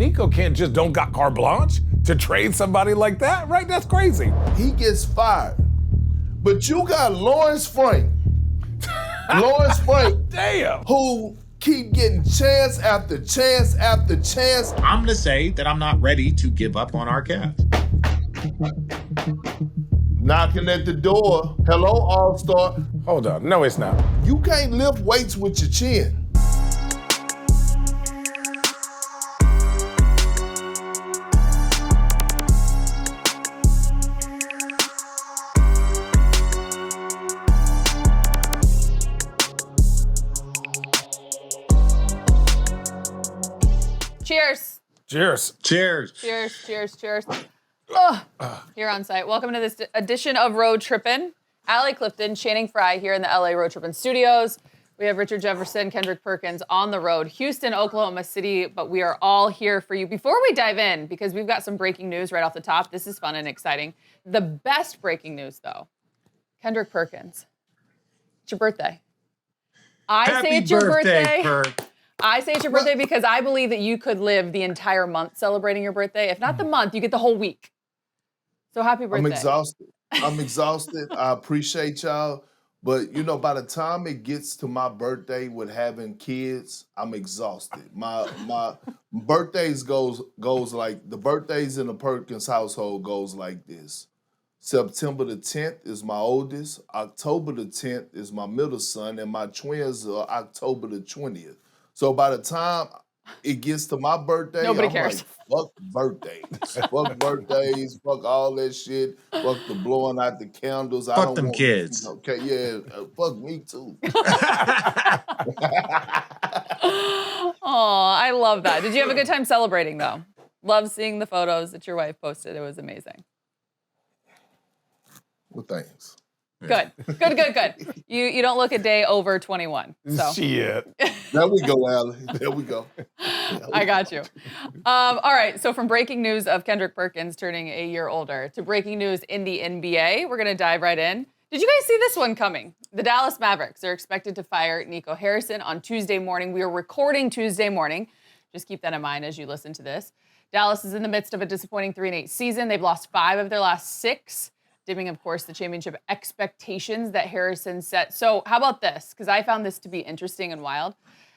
Nico don't got carte blanche to trade somebody like that, right? That's crazy. He gets fired. But you got Lawrence Frank. Lawrence Frank, damn, who keep getting chance after chance after chance. I'm gonna say that I'm not ready to give up on our Cavs. Knocking at the door. Hello, All-Star. Hold on. No, it's not. You can't lift weights with your chin. Cheers. Cheers. Cheers. Cheers, cheers, cheers. Oh, here on site. Welcome to this edition of Road Trippin. Allie Clifton, Channing Frye here in the LA Road Trippin studios. We have Richard Jefferson, Kendrick Perkins on the road, Houston, Oklahoma City, but we are all here for you. Before we dive in, because we've got some breaking news right off the top, this is fun and exciting. The best breaking news, though, Kendrick Perkins, it's your birthday. Happy say it's your birthday. Perk. I say it's your birthday because I believe that you could live the entire month celebrating your birthday. If not the month, you get the whole week. So happy birthday. I'm exhausted. I appreciate y'all. But, you know, by the time it gets to my birthday with having kids, I'm exhausted. My birthdays goes like, the birthdays in the Perkins household goes like this. September the 10th is my oldest. October the 10th is my middle son. And my twins are October the 20th. So by the time it gets to my birthday, Nobody I'm cares. like, fuck birthdays. Fuck birthdays, fuck all that shit, fuck the blowing out the candles. I Fuck don't them want, kids. Okay, yeah, fuck me too. Oh, I love that. Did you have a good time celebrating, though? Love seeing the photos that your wife posted. It was amazing. Well, thanks. Good. You don't look a day over 21. So. Shit. There we go, Allie. There we go. I got you. All right, so from breaking news of Kendrick Perkins turning a year older to breaking news in the NBA, we're going to dive right in. Did you guys see this one coming? The Dallas Mavericks are expected to fire Nico Harrison on Tuesday morning. We are recording Tuesday morning. Just keep that in mind as you listen to this. Dallas is in the midst of a disappointing 3-8 season. They've lost 5 of their last 6. Dimming, of course, the championship expectations that Harrison set. So how about this? Because I found this to be interesting and wild.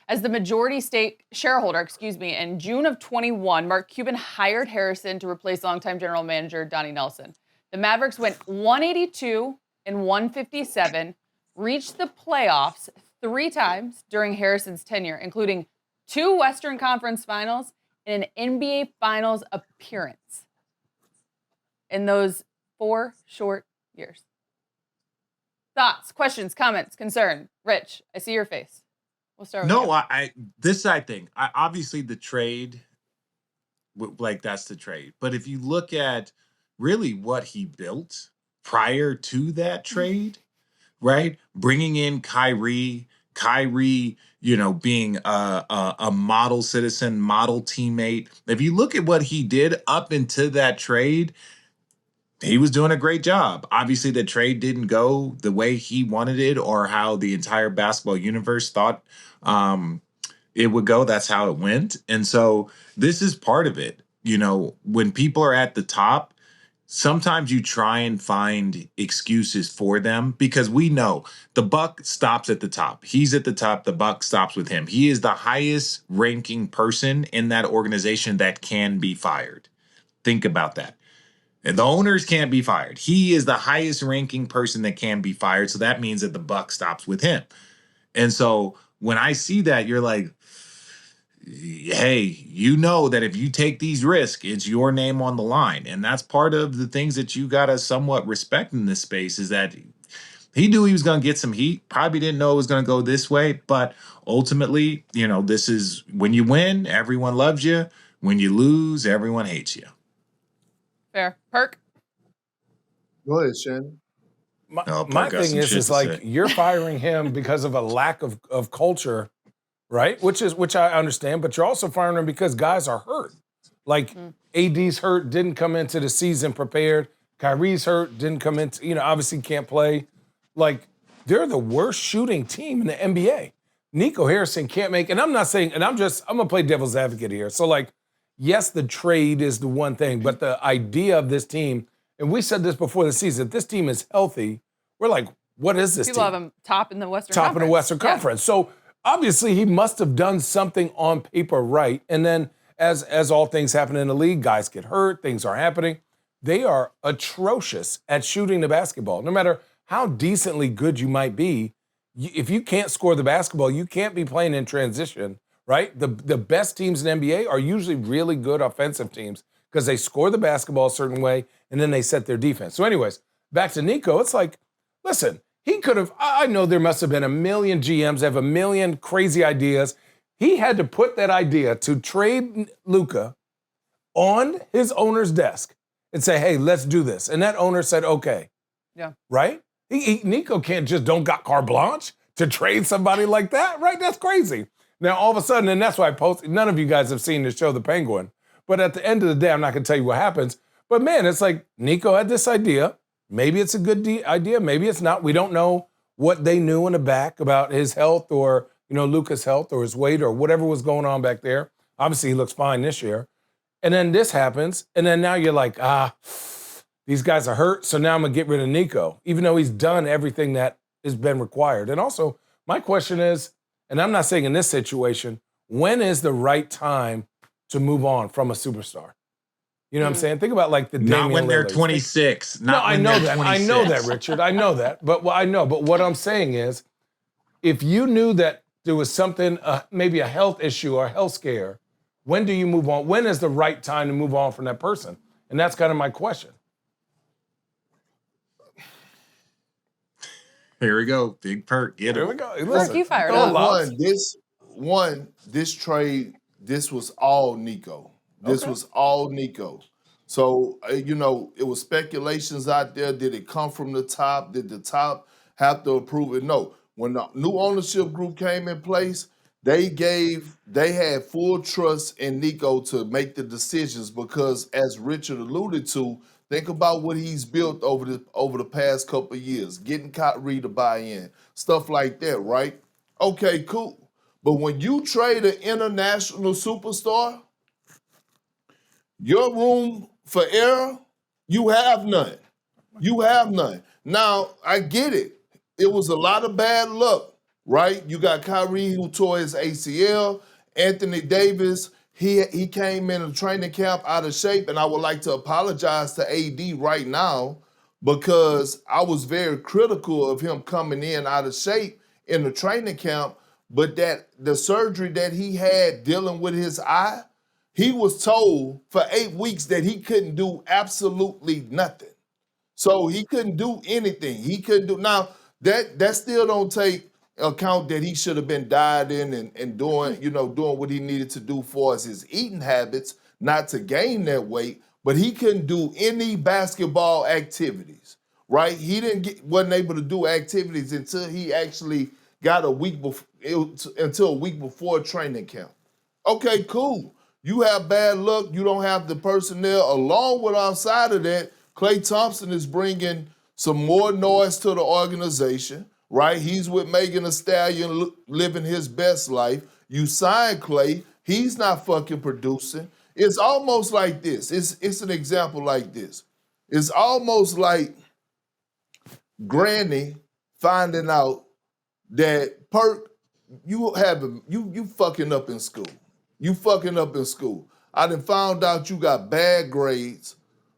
As the majority stake shareholder, in June of 21, Mark Cuban hired Harrison to replace longtime general manager Donnie Nelson. The Mavericks went 182 and 157, reached the playoffs 3 times during Harrison's tenure, including 2 Western Conference Finals and an NBA Finals appearance. In those 4 short years. Thoughts, questions, comments, concern. Rich, I see your face. We'll start with you. No, I think obviously the trade, like that's the trade. But if you look at really what he built prior to that trade, right? Bringing in Kyrie, being a model citizen, model teammate. If you look at what he did up into that trade, he was doing a great job. Obviously, the trade didn't go the way he wanted it or how the entire basketball universe thought it would go. That's how it went. And so this is part of it. You know, when people are at the top, sometimes you try and find excuses for them because we know the buck stops at the top. He's at the top. The buck stops with him. He is the highest ranking person in that organization that can be fired. Think about that. And the owners can't be fired. He is the highest ranking person that can be fired. So that means that the buck stops with him. And so when I see that, you're like, hey, you know that if you take these risks, it's your name on the line. And that's part of the things that you got to somewhat respect in this space is that he knew he was going to get some heat. Probably didn't know it was going to go this way. But ultimately, you know, this is when you win, everyone loves you. When you lose, everyone hates you. Fair. Perk? Go ahead, Shannon. My thing is like you're firing him because of a lack of culture, right? Which I understand, but you're also firing him because guys are hurt. Like AD's hurt, didn't come into the season prepared. Kyrie's hurt, didn't come into, obviously can't play. Like they're the worst shooting team in the NBA. Nico Harrison can't make, and I'm not saying, and I'm gonna play devil's advocate here. So like, yes, the trade is the one thing, but the idea of this team, and we said this before the season, if this team is healthy, we're like, what is this People team? have him top in the Western Top Conference. in the Western Conference. So obviously he must have done something on paper right. And then as all things happen in the league, guys get hurt, things are happening. They are atrocious at shooting the basketball. No matter how decently good you might be, if you can't score the basketball, you can't be playing in transition, right? The best teams in the NBA are usually really good offensive teams because they score the basketball a certain way and then they set their defense. So anyways, back to Nico, it's like, listen, he could have, I know there must have been a million GMs, have a million crazy ideas. He had to put that idea to trade Luka on his owner's desk and say, hey, let's do this. And that owner said, okay. Yeah. Right? Nico can't just don't got carte blanche to trade somebody like that, right? That's crazy. Now, all of a sudden, and that's why I posted, none of you guys have seen the show, The Penguin. But at the end of the day, I'm not going to tell you what happens. But man, it's like Nico had this idea. Maybe it's a good idea. Maybe it's not. We don't know what they knew in the back about his health or, Luka's health or his weight or whatever was going on back there. Obviously, he looks fine this year. And then this happens. And then now you're like, these guys are hurt. So now I'm going to get rid of Nico, even though he's done everything that has been required. And also, my question is, and I'm not saying in this situation, when is the right time to move on from a superstar? You know what I'm saying? Think about like the Damian Not when they're Lillards. 26. I know that, Richard. I know that. But what I'm saying is, if you knew that there was something, maybe a health issue or a health scare, when do you move on? When is the right time to move on from that person? And that's kind of my question. Here we go. Big Perk. Get Here it. we go. Perk, you fired up. This trade, this was all Nico. This was all Nico. So, it was speculations out there. Did it come from the top? Did the top have to approve it? No. When the new ownership group came in place, they had full trust in Nico to make the decisions because, as Richard alluded to, think about what he's built over the past couple of years, getting Kyrie to buy in, stuff like that, right? Okay, cool. But when you trade an international superstar, your room for error, you have none. You have none. Now, I get it. It was a lot of bad luck, right? You got Kyrie who tore his ACL, Anthony Davis, he came in a training camp out of shape, and I would like to apologize to AD right now because I was very critical of him coming in out of shape in the training camp, but that the surgery that he had dealing with his eye, he was told for 8 weeks that he couldn't do absolutely nothing. So he couldn't do anything. He couldn't do now. That still don't take account that he should have been dieting and doing what he needed to do for his eating habits, not to gain that weight, but he couldn't do any basketball activities, right? He wasn't able to do activities until he actually got until a week before training camp. Okay, cool. You have bad luck. You don't have the personnel. Along with outside of that, Klay Thompson is bringing some more noise to the organization, right? He's with Megan Thee Stallion living his best life. You sign Klay. He's not fucking producing. It's almost like this. It's an example like this. It's almost like Granny finding out that Perk, you fucking up in school. You fucking up in school. I done found out you got bad grades.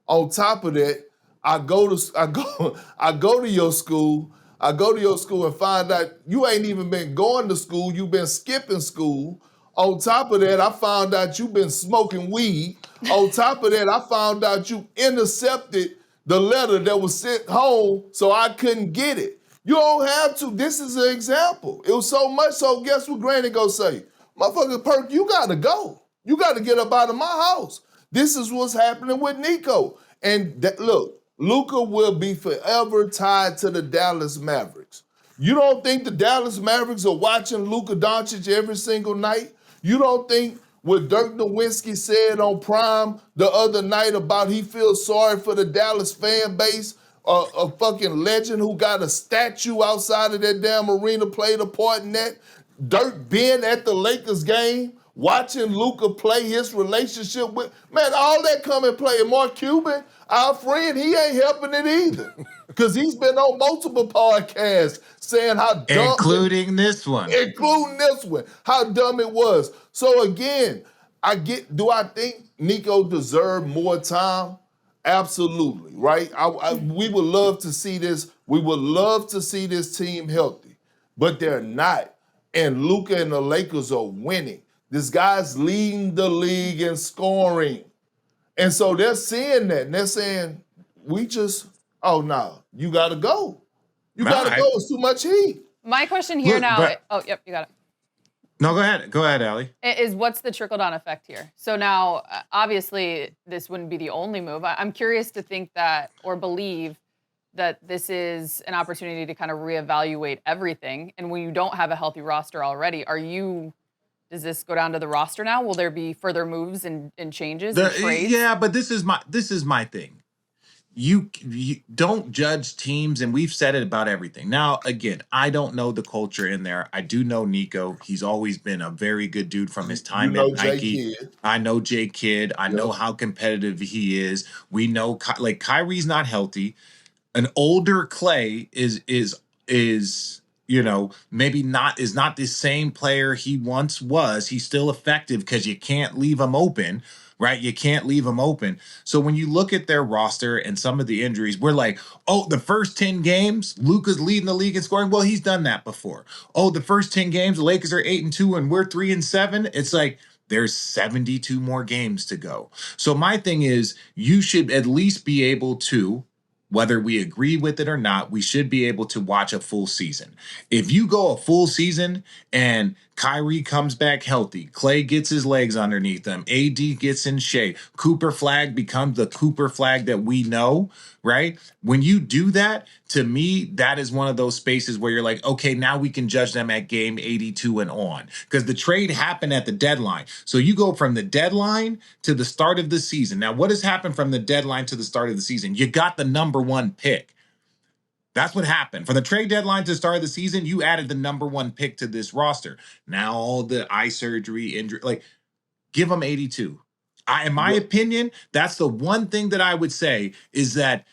On top of that, I go to your school. I go to your school and find out you ain't even been going to school. You've been skipping school. On top of that, I found out you've been smoking weed. On top of that, I found out you intercepted the letter that was sent home so I couldn't get it. You don't have to. This is an example. It was so much so, guess what Granny gonna say? Motherfucker Perk, you gotta go. You gotta get up out of my house. This is what's happening with Nico. And look, Luka will be forever tied to the Dallas Mavericks. You don't think the Dallas Mavericks are watching Luka Doncic every single night? You don't think what Dirk Nowitzki said on Prime the other night about he feels sorry for the Dallas fan base, a fucking legend who got a statue outside of that damn arena played a part in that? Dirk being at the Lakers game watching Luka play his relationship with, man, all that come and play. And Mark Cuban, our friend, he ain't helping it either. Because he's been on multiple podcasts saying how dumb. Including this one, how dumb it was. So again, do I think Nico deserved more time? Absolutely, right? We would love to see this. We would love to see this team healthy, but they're not. And Luka and the Lakers are winning. This guy's leading the league in scoring. And so they're seeing that, and they're saying, oh, no, you got to go. You got to go. It's too much heat. My question here yep, you got it. No, go ahead. Go ahead, Allie. Is what's the trickle-down effect here? So now, obviously, this wouldn't be the only move. I'm curious to think that or believe that this is an opportunity to kind of reevaluate everything. And when you don't have a healthy roster already, does this go down to the roster now? Will there be further moves and changes and trades? Yeah, but this is my thing. You don't judge teams, and we've said it about everything. Now, again, I don't know the culture in there. I do know Nico. He's always been a very good dude from his time at Nike. I know J Kidd. I know how competitive he is. We know like Kyrie's not healthy. An older Clay is maybe not the same player he once was. He's still effective because you can't leave him open. Right? You can't leave them open. So when you look at their roster and some of the injuries, we're like, oh, the first 10 games, Luka's leading the league in scoring. Well, he's done that before. Oh, the first 10 games, the Lakers are 8-2 and we're 3-7. It's like there's 72 more games to go. So my thing is, you should at least be able to, whether we agree with it or not, we should be able to watch a full season. If you go a full season and Kyrie comes back healthy, Clay gets his legs underneath him, AD gets in shape, Cooper Flag becomes the Cooper Flag that we know, right? When you do that, to me, that is one of those spaces where you're like, okay, now we can judge them at game 82 and on. Because the trade happened at the deadline. So you go from the deadline to the start of the season. Now, what has happened from the deadline to the start of the season? You got the number one pick. That's what happened. From the trade deadline to the start of the season, you added the number one pick to this roster. Now all the eye surgery, injury, like, give them 82. In my opinion, that's the one thing that I would say is that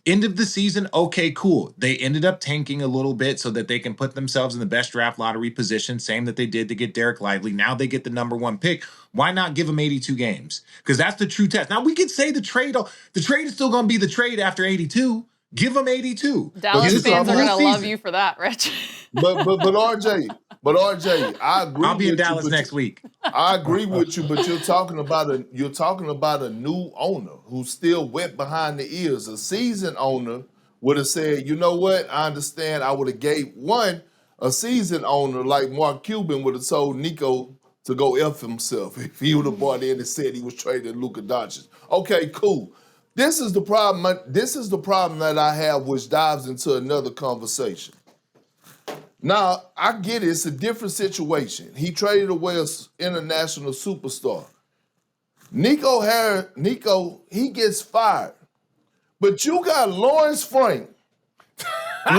end of the season, okay, cool. They ended up tanking a little bit so that they can put themselves in the best draft lottery position, same that they did to get Derek Lively. Now they get the number one pick. Why not give them 82 games? Because that's the true test. Now we could say the trade is still going to be the trade after 82. Give them 82. Dallas fans are going to love you for that, Rich. But RJ, I agree. I'll be in Dallas next week. I agree with you, but you're talking about a new owner who's still wet behind the ears. A seasoned owner would have said, you know what? I understand. I would have gave a seasoned owner like Mark Cuban would have told Nico to go F himself if he would have bought in and said he was trading Luka Doncic. Okay, cool. This is the problem. This is the problem that I have, which dives into another conversation. Now, I get it. It's a different situation. He traded away an international superstar. Nico, he gets fired. But you got Lawrence Frank. Damn.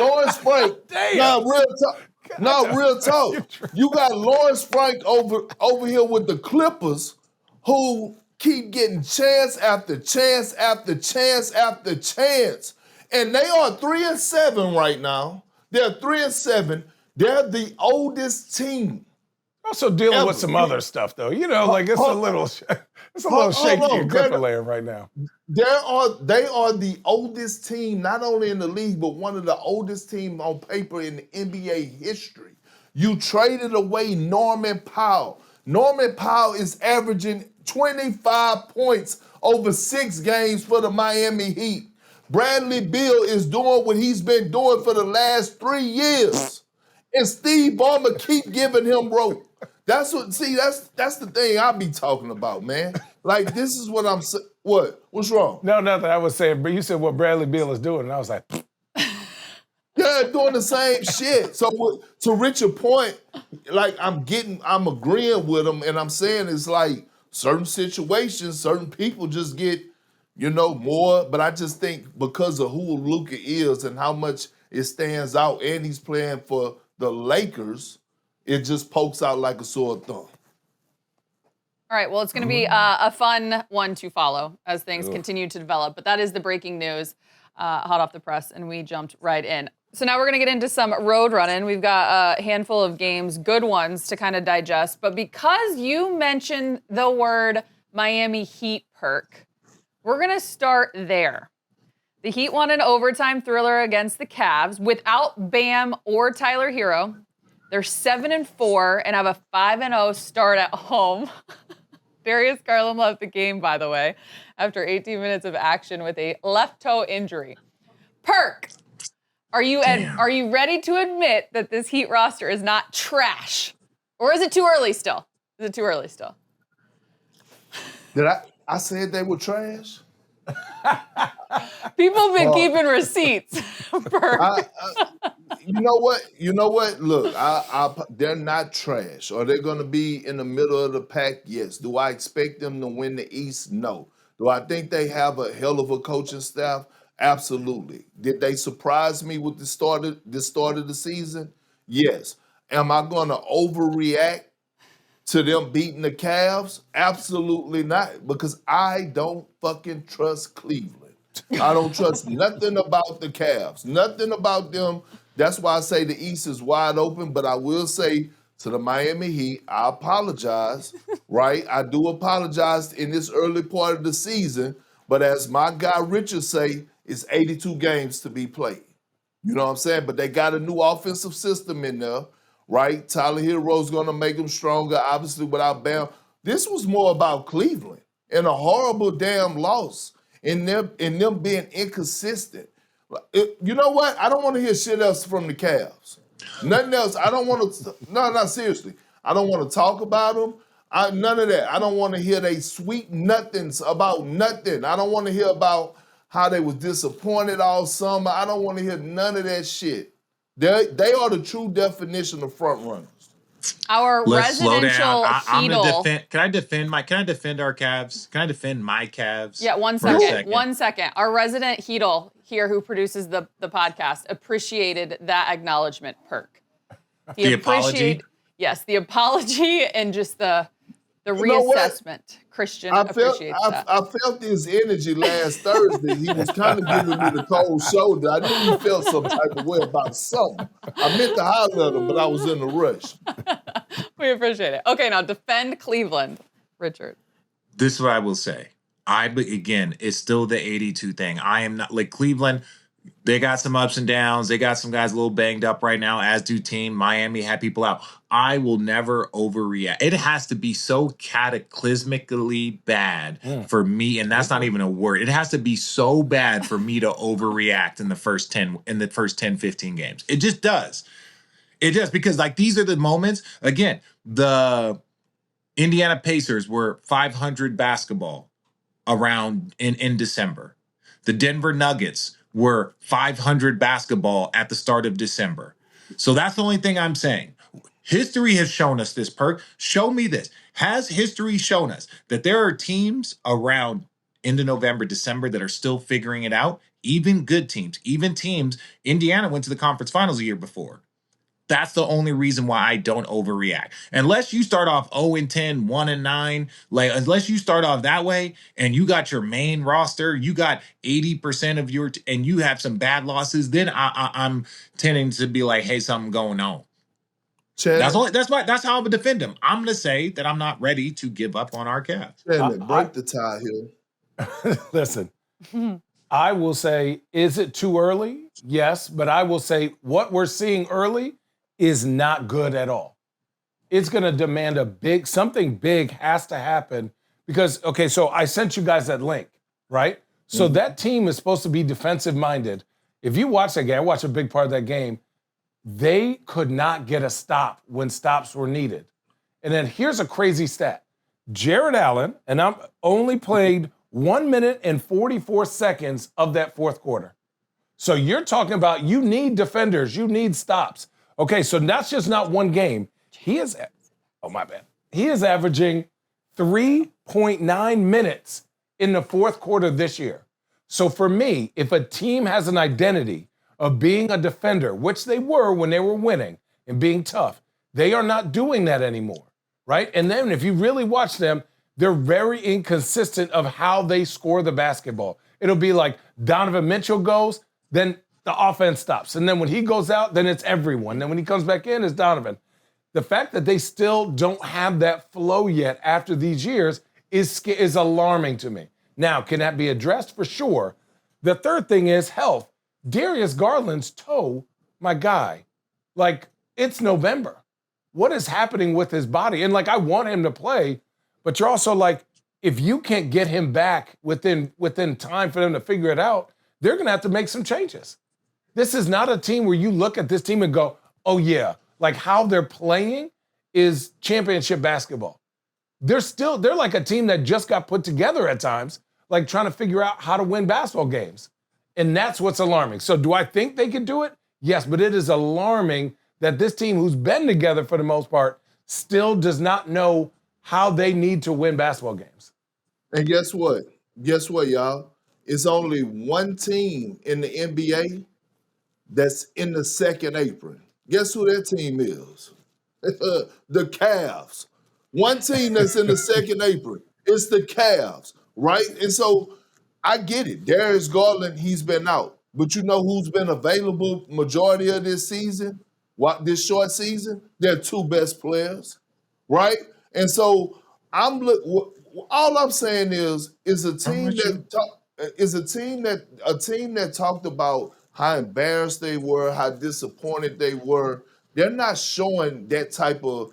Real talk. You got Lawrence Frank over here with the Clippers who keep getting chance after chance after chance after chance. And they are 3-7 right now. They're 3-7. They're the oldest team. Also dealing with some other stuff, though. You know, like it's a little shaky in Clipper land right now. They are the oldest team, not only in the league, but one of the oldest teams on paper in the NBA history. You traded away Norman Powell. Norman Powell is averaging 25 points over 6 games for the Miami Heat. Bradley Beal is doing what he's been doing for the last 3 years. And Steve Ballmer keep giving him rope. That's the thing I be talking about, man. Like, this is what I'm saying. What? What's wrong? No, nothing. I was saying, but you said what Bradley Beal is doing, and I was like, yeah, doing the same shit. So to Richard's point, like I'm agreeing with him, and I'm saying it's like certain situations, certain people just get, more. But I just think because of who Luka is and how much it stands out, and he's playing for the Lakers, it just pokes out like a sore thumb. All right, well, it's going to be a fun one to follow as things continue to develop. But that is the breaking news, hot off the press, and we jumped right in. So now we're going to get into some road running. We've got a handful of games, good ones to kind of digest. But because you mentioned the word Miami Heat, Perk, we're going to start there. The Heat won an overtime thriller against the Cavs without Bam or Tyler Hero. They're 7-4 and have a 5-0 start at home. Darius Garland left the game, by the way, after 18 minutes of action with a left toe injury. Perk, are you ready to admit that this Heat roster is not trash? Or is it too early still? Is it too early still? Did I said they were trash? People have been keeping receipts. Perk. You know what? Look, they're not trash. Are they going to be in the middle of the pack? Yes. Do I expect them to win the East? No. Do I think they have a hell of a coaching staff? Absolutely. Did they surprise me with the start of the season? Yes. Am I going to overreact to them beating the Cavs? Absolutely not, because I don't fucking trust Cleveland. I don't trust nothing about the Cavs, nothing about them. That's why I say the East is wide open, but I will say to the Miami Heat, I apologize, right? I do apologize in this early part of the season, but as my guy Richard say, it's 82 games to be played. You know what I'm saying? But they got a new offensive system in there, right? Tyler Hero's going to make them stronger, obviously without Bam. This was more about Cleveland and a horrible damn loss and them being inconsistent. You know what? I don't want to hear shit else from the Cavs. Nothing else. I don't want to. No, seriously. I don't want to talk about them. None of that. I don't want to hear they sweet nothings about nothing. I don't want to hear about how they was disappointed all summer. I don't want to hear none of that shit. They are the true definition of front runners. Let's slow down. I'm gonna defend. Can I defend our Cavs? Can I defend my Cavs? Yeah, 1 second. 1 second. Our resident Heedle here, who produces the podcast, appreciated that acknowledgement, Perk. The apology? Yes, the apology and just the reassessment. Christian appreciates that. I felt his energy last Thursday. He was kind of giving me the cold shoulder. I knew he felt some type of way about something. I meant to holler at him, but I was in a rush. We appreciate it. Okay, now defend Cleveland, Richard. This is what I will say. Again, it's still the 82 thing. I am not like Cleveland. They got some ups and downs. They got some guys a little banged up right now, as do team. Miami had people out. I will never overreact. It has to be so cataclysmically bad for me, and that's not even a word. It has to be so bad for me to overreact in the first 10, 15 games. It just does. It does, because like these are the moments. Again, the Indiana Pacers were 500 basketball around in December. The Denver Nuggets were 500 basketball at the start of December. So that's the only thing I'm saying. History has shown us this, Perk. Show me this. Has history shown us that there are teams around into November, December that are still figuring it out? Even good teams, even teams. Indiana went to the conference finals a year before. That's the only reason why I don't overreact. Unless you start off 0-10, 1-9, like unless you start off that way and you got your main roster, you got 80% of your, and you have some bad losses, then I'm tending to be like, hey, something going on. That's how I would defend him. I'm going to say that I'm not ready to give up on our Cavs. Break the tie here. Listen, I will say, is it too early? Yes, but I will say what we're seeing early is not good at all. It's going to demand something big has to happen because, okay, so I sent you guys that link, right? So that team is supposed to be defensive minded. If you watch that game, I watched a big part of that game, they could not get a stop when stops were needed. And then here's a crazy stat. Jared Allen, and I'm only played 1 minute and 44 seconds of that fourth quarter. So you're talking about you need defenders, you need stops. Okay, so that's just not one game. He is averaging 3.9 minutes in the fourth quarter this year. So for me, if a team has an identity of being a defender, which they were when they were winning and being tough, they are not doing that anymore, right? And then if you really watch them, they're very inconsistent of how they score the basketball. It'll be like Donovan Mitchell goes, then the offense stops. And then when he goes out, then it's everyone. Then when he comes back in, it's Donovan. The fact that they still don't have that flow yet after these years is alarming to me. Now, can that be addressed? For sure. The third thing is health. Darius Garland's toe, my guy, like, it's November. What is happening with his body? And, like, I want him to play, but you're also like, if you can't get him back within time for them to figure it out, they're going to have to make some changes. This is not a team where you look at this team and go, oh, yeah, like how they're playing is championship basketball. They're like a team that just got put together at times, like trying to figure out how to win basketball games. And that's what's alarming. So do I think they can do it? Yes, but it is alarming that this team, who's been together for the most part, still does not know how they need to win basketball games. And guess what? Guess what, y'all? It's only one team in the NBA that's in the second apron. Guess who that team is? The Cavs. One team that's in the second apron. It's the Cavs, right? And so I get it. Darius Garland, he's been out. But you know who's been available majority of this season? This short season? Their two best players, right? And so all I'm saying is a team that talked about how embarrassed they were, how disappointed they were. They're not showing that type of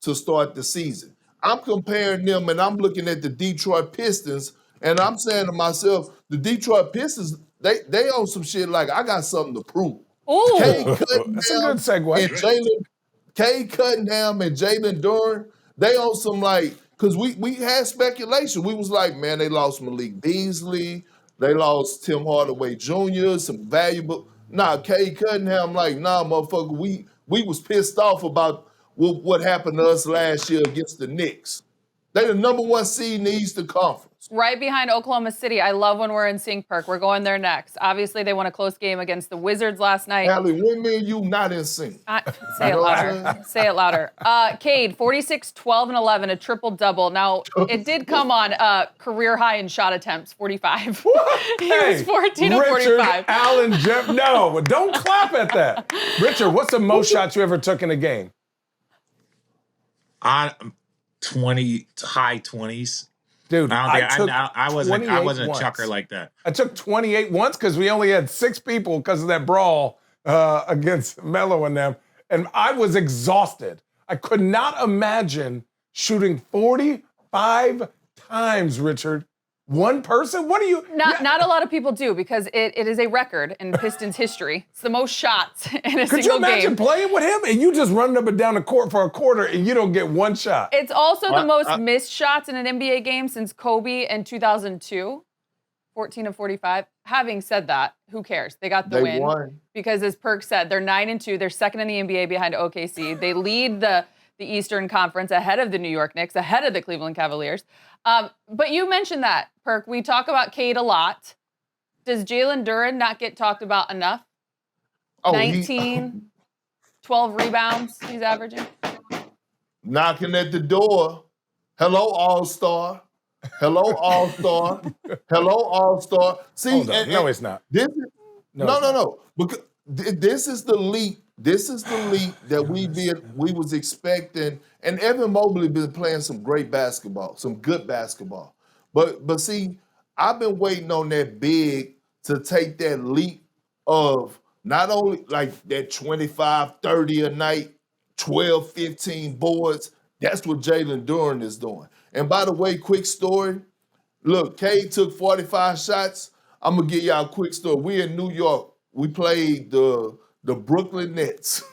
to start the season. I'm comparing them and I'm looking at the Detroit Pistons and I'm saying to myself, the Detroit Pistons, they on some shit like, I got something to prove. Ooh. That's a good segue. Cade Cunningham and Jalen Duren, they on some because we had speculation. We was like, man, they lost Malik Beasley. They lost Tim Hardaway Jr., some valuable. Cade Cunningham, motherfucker, we was pissed off about what happened to us last year against the Knicks. They the number one seed in the Eastern Conference. Right behind Oklahoma City. I love when we're in sync, Perk. We're going there next. Obviously, they won a close game against the Wizards last night. Allie, when me and you not in sync? Say it louder. Say it louder. Cade, 46, 12, and 11, a triple-double. Now, it did come on career high in shot attempts, 45. He was 14 of 45. Richard, Allen, Jeff, no, don't clap at that. Richard, what's the most shots you ever took in a game? 20, high 20s. Dude, I wasn't a once. chucker like that. I took 28 once because we only had 6 people because of that brawl against Melo and them. And I was exhausted. I could not imagine shooting 45 times, Richard. One person? What are you? Not a lot of people do because it is a record in Pistons history. It's the most shots in a single game. Could you imagine playing with him and you just running up and down the court for a quarter and you don't get one shot? It's also the most missed shots in an NBA game since Kobe in 2002, 14 of 45. Having said that, who cares? They got the win. Won. Because as Perk said, they're 9-2. They're second in the NBA behind OKC. They lead the Eastern Conference ahead of the New York Knicks, ahead of the Cleveland Cavaliers. But you mentioned that, Perk. We talk about Cade a lot. Does Jalen Duren not get talked about enough? 19, 12 rebounds he's averaging. Knocking at the door. Hello, All-Star. Hello, All-Star. Hello, All-Star. See, no, it's not. No. Because this is the leap. This is the leap that we was expecting. And Evan Mobley been playing some great basketball, some good basketball. But see, I've been waiting on that big to take that leap of not only like that 25, 30 a night, 12, 15 boards. That's what Jalen Duren is doing. And by the way, quick story. Look, Cade took 45 shots. I'm going to give y'all a quick story. We in New York. We played the Brooklyn Nets.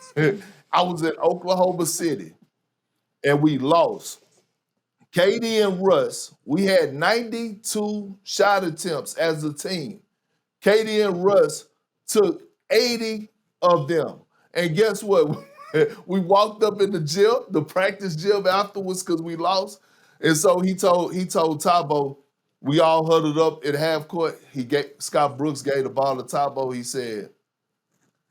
I was in Oklahoma City, and we lost. KD and Russ, we had 92 shot attempts as a team. KD and Russ took 80 of them. And guess what? We walked up in the gym, the practice gym afterwards because we lost. And so he told Thabo, we all huddled up at half court. Scott Brooks gave the ball to Thabo. He said,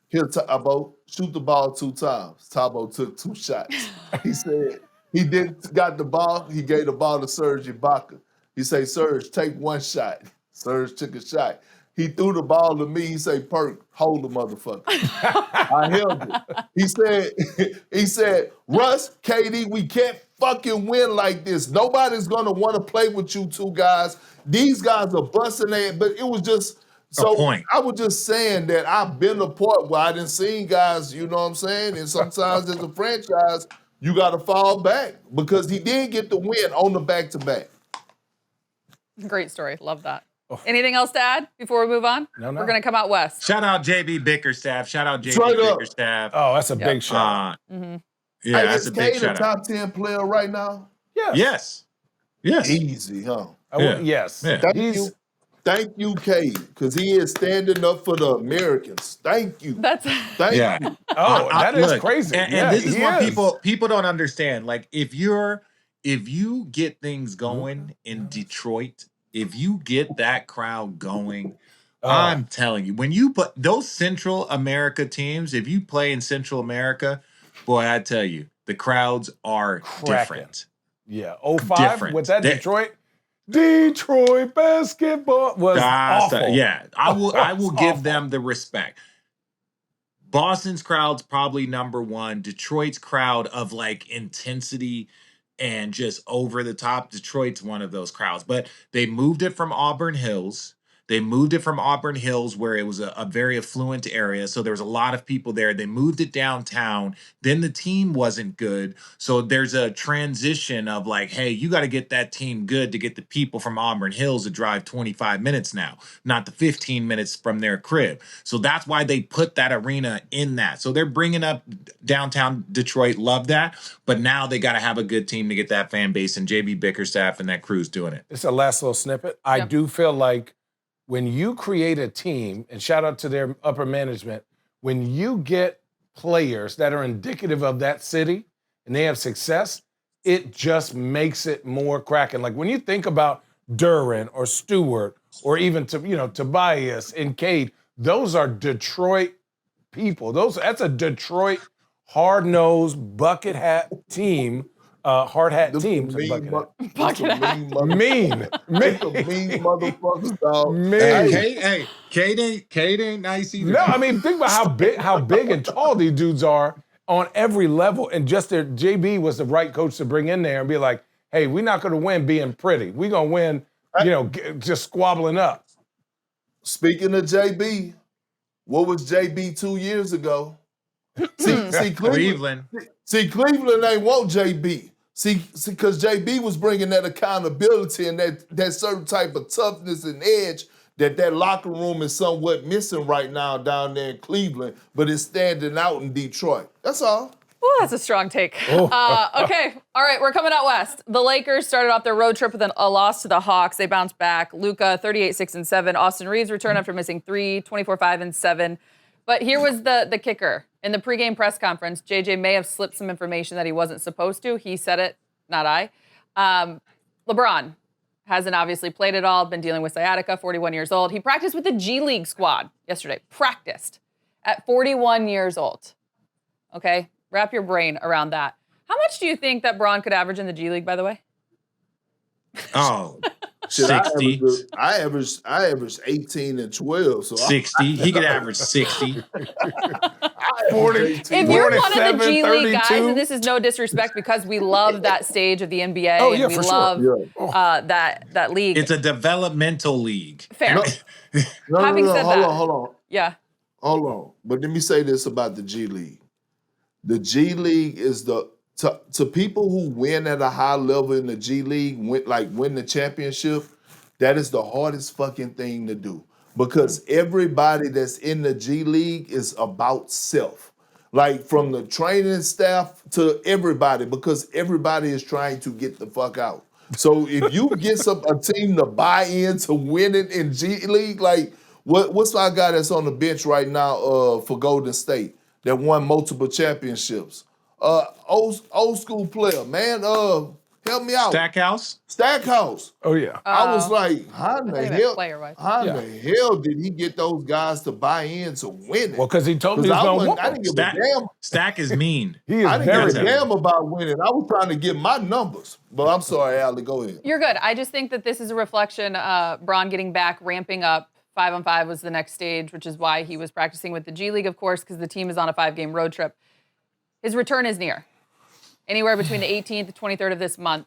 here, Thabo, shoot the ball 2 times. Thabo took 2 shots. He said, He got the ball. He gave the ball to Serge Ibaka. He say, Serge, take one shot. Serge took a shot. He threw the ball to me. He say, Perk, hold the motherfucker. I held it. He said, Russ, KD, we can't fucking win like this. Nobody's gonna want to play with you two guys. These guys are busting their, but it was just I was just saying that I've been a part where I didn't see guys, you know what I'm saying? And sometimes as a franchise, you got to fall back because he did get the win on the back-to-back. Great story. Love that. Anything else to add before we move on? No. We're going to come out west. Shout out JB Bickerstaff. Bickerstaff. Oh, that's a big shout. Yeah, Hey, that's a big Cade shout out. top 10 player right now? Yes. Easy, huh? Yes. Yeah. Thank you, Cade, because he is standing up for the Americans. Thank you. Thank you. Oh, that is look, crazy. And this is what people don't understand. Like, if you get things going in Detroit, if you get that crowd going, I'm telling you, when you put those Central America teams, if you play in Central America, boy, I tell you, the crowds are different. Yeah, 05 with that Detroit basketball was awful. Yeah, I will give them the respect. Boston's crowd's probably number one. Detroit's crowd of like intensity and just over the top. Detroit's one of those crowds. But they moved it from Auburn Hills. Where it was a very affluent area. So there was a lot of people there. They moved it downtown. Then the team wasn't good. So there's a transition of like, hey, you got to get that team good to get the people from Auburn Hills to drive 25 minutes now, not the 15 minutes from their crib. So that's why they put that arena in that. So they're bringing up downtown Detroit. Love that. But now they got to have a good team to get that fan base. And JB Bickerstaff and that crew's doing it. It's a last little snippet. I do feel like when you create a team, and shout out to their upper management, when you get players that are indicative of that city and they have success, it just makes it more cracking. Like when you think about Duran or Stewart or even Tobias and Cade, those are Detroit people. That's a Detroit hard-nosed bucket hat team. Hard hat team. Mean motherfuckers, dog. Hey, Cade ain't nice either. No, I mean, think about how big and tall these dudes are on every level. And just their JB was the right coach to bring in there and be like, hey, we're not going to win being pretty. We're going to win, just squabbling up. Speaking of JB, what was JB 2 years ago? See, Cleveland. See, Cleveland ain't want JB. See, because JB was bringing that accountability and that certain type of toughness and edge that locker room is somewhat missing right now down there in Cleveland, but it's standing out in Detroit. That's all. Oh, that's a strong take. Okay, all right, we're coming out west. The Lakers started off their road trip with a loss to the Hawks. They bounced back. Luka, 38-6-7. Austin Reeves returned after missing 3, 24-5-7. But here was the kicker. In the pregame press conference, JJ may have slipped some information that he wasn't supposed to. He said it, not I. LeBron hasn't obviously played at all, been dealing with sciatica, 41 years old. He practiced with the G League squad yesterday. Practiced at 41 years old. Okay? Wrap your brain around that. How much do you think that Bron could average in the G League, by the way? Oh, 60. I averaged 18 and 12. So 60. He could average 60. 40. If you're one of the G League guys, and this is no disrespect because we love that stage of the NBA and we love that league. It's a developmental league. Fair. No, Having said that. Hold on. Yeah. Hold on. But let me say this about the G League. The G League is to people who win at a high level in the G League, win the championship, that is the hardest fucking thing to do. Because everybody that's in the G League is about self. Like from the training staff to everybody, because everybody is trying to get the fuck out. So if you get a team to buy in to winning in G League, like what's our guy that's on the bench right now for Golden State that won multiple championships? Old school player, man. Help me out. Stackhouse. Oh yeah. I was like, how in the hell did he get those guys to buy in to win it? Well, because he told me he was going to whoop I didn't give a damn. Stack is mean. I didn't give a damn about winning. I was trying to get my numbers. But I'm sorry, Allie, go ahead. You're good. I just think that this is a reflection, Bron getting back, ramping up. 5-on-5 was the next stage, which is why he was practicing with the G League, of course, because the team is on a 5-game road trip. His return is near. Anywhere between the 18th and 23rd of this month.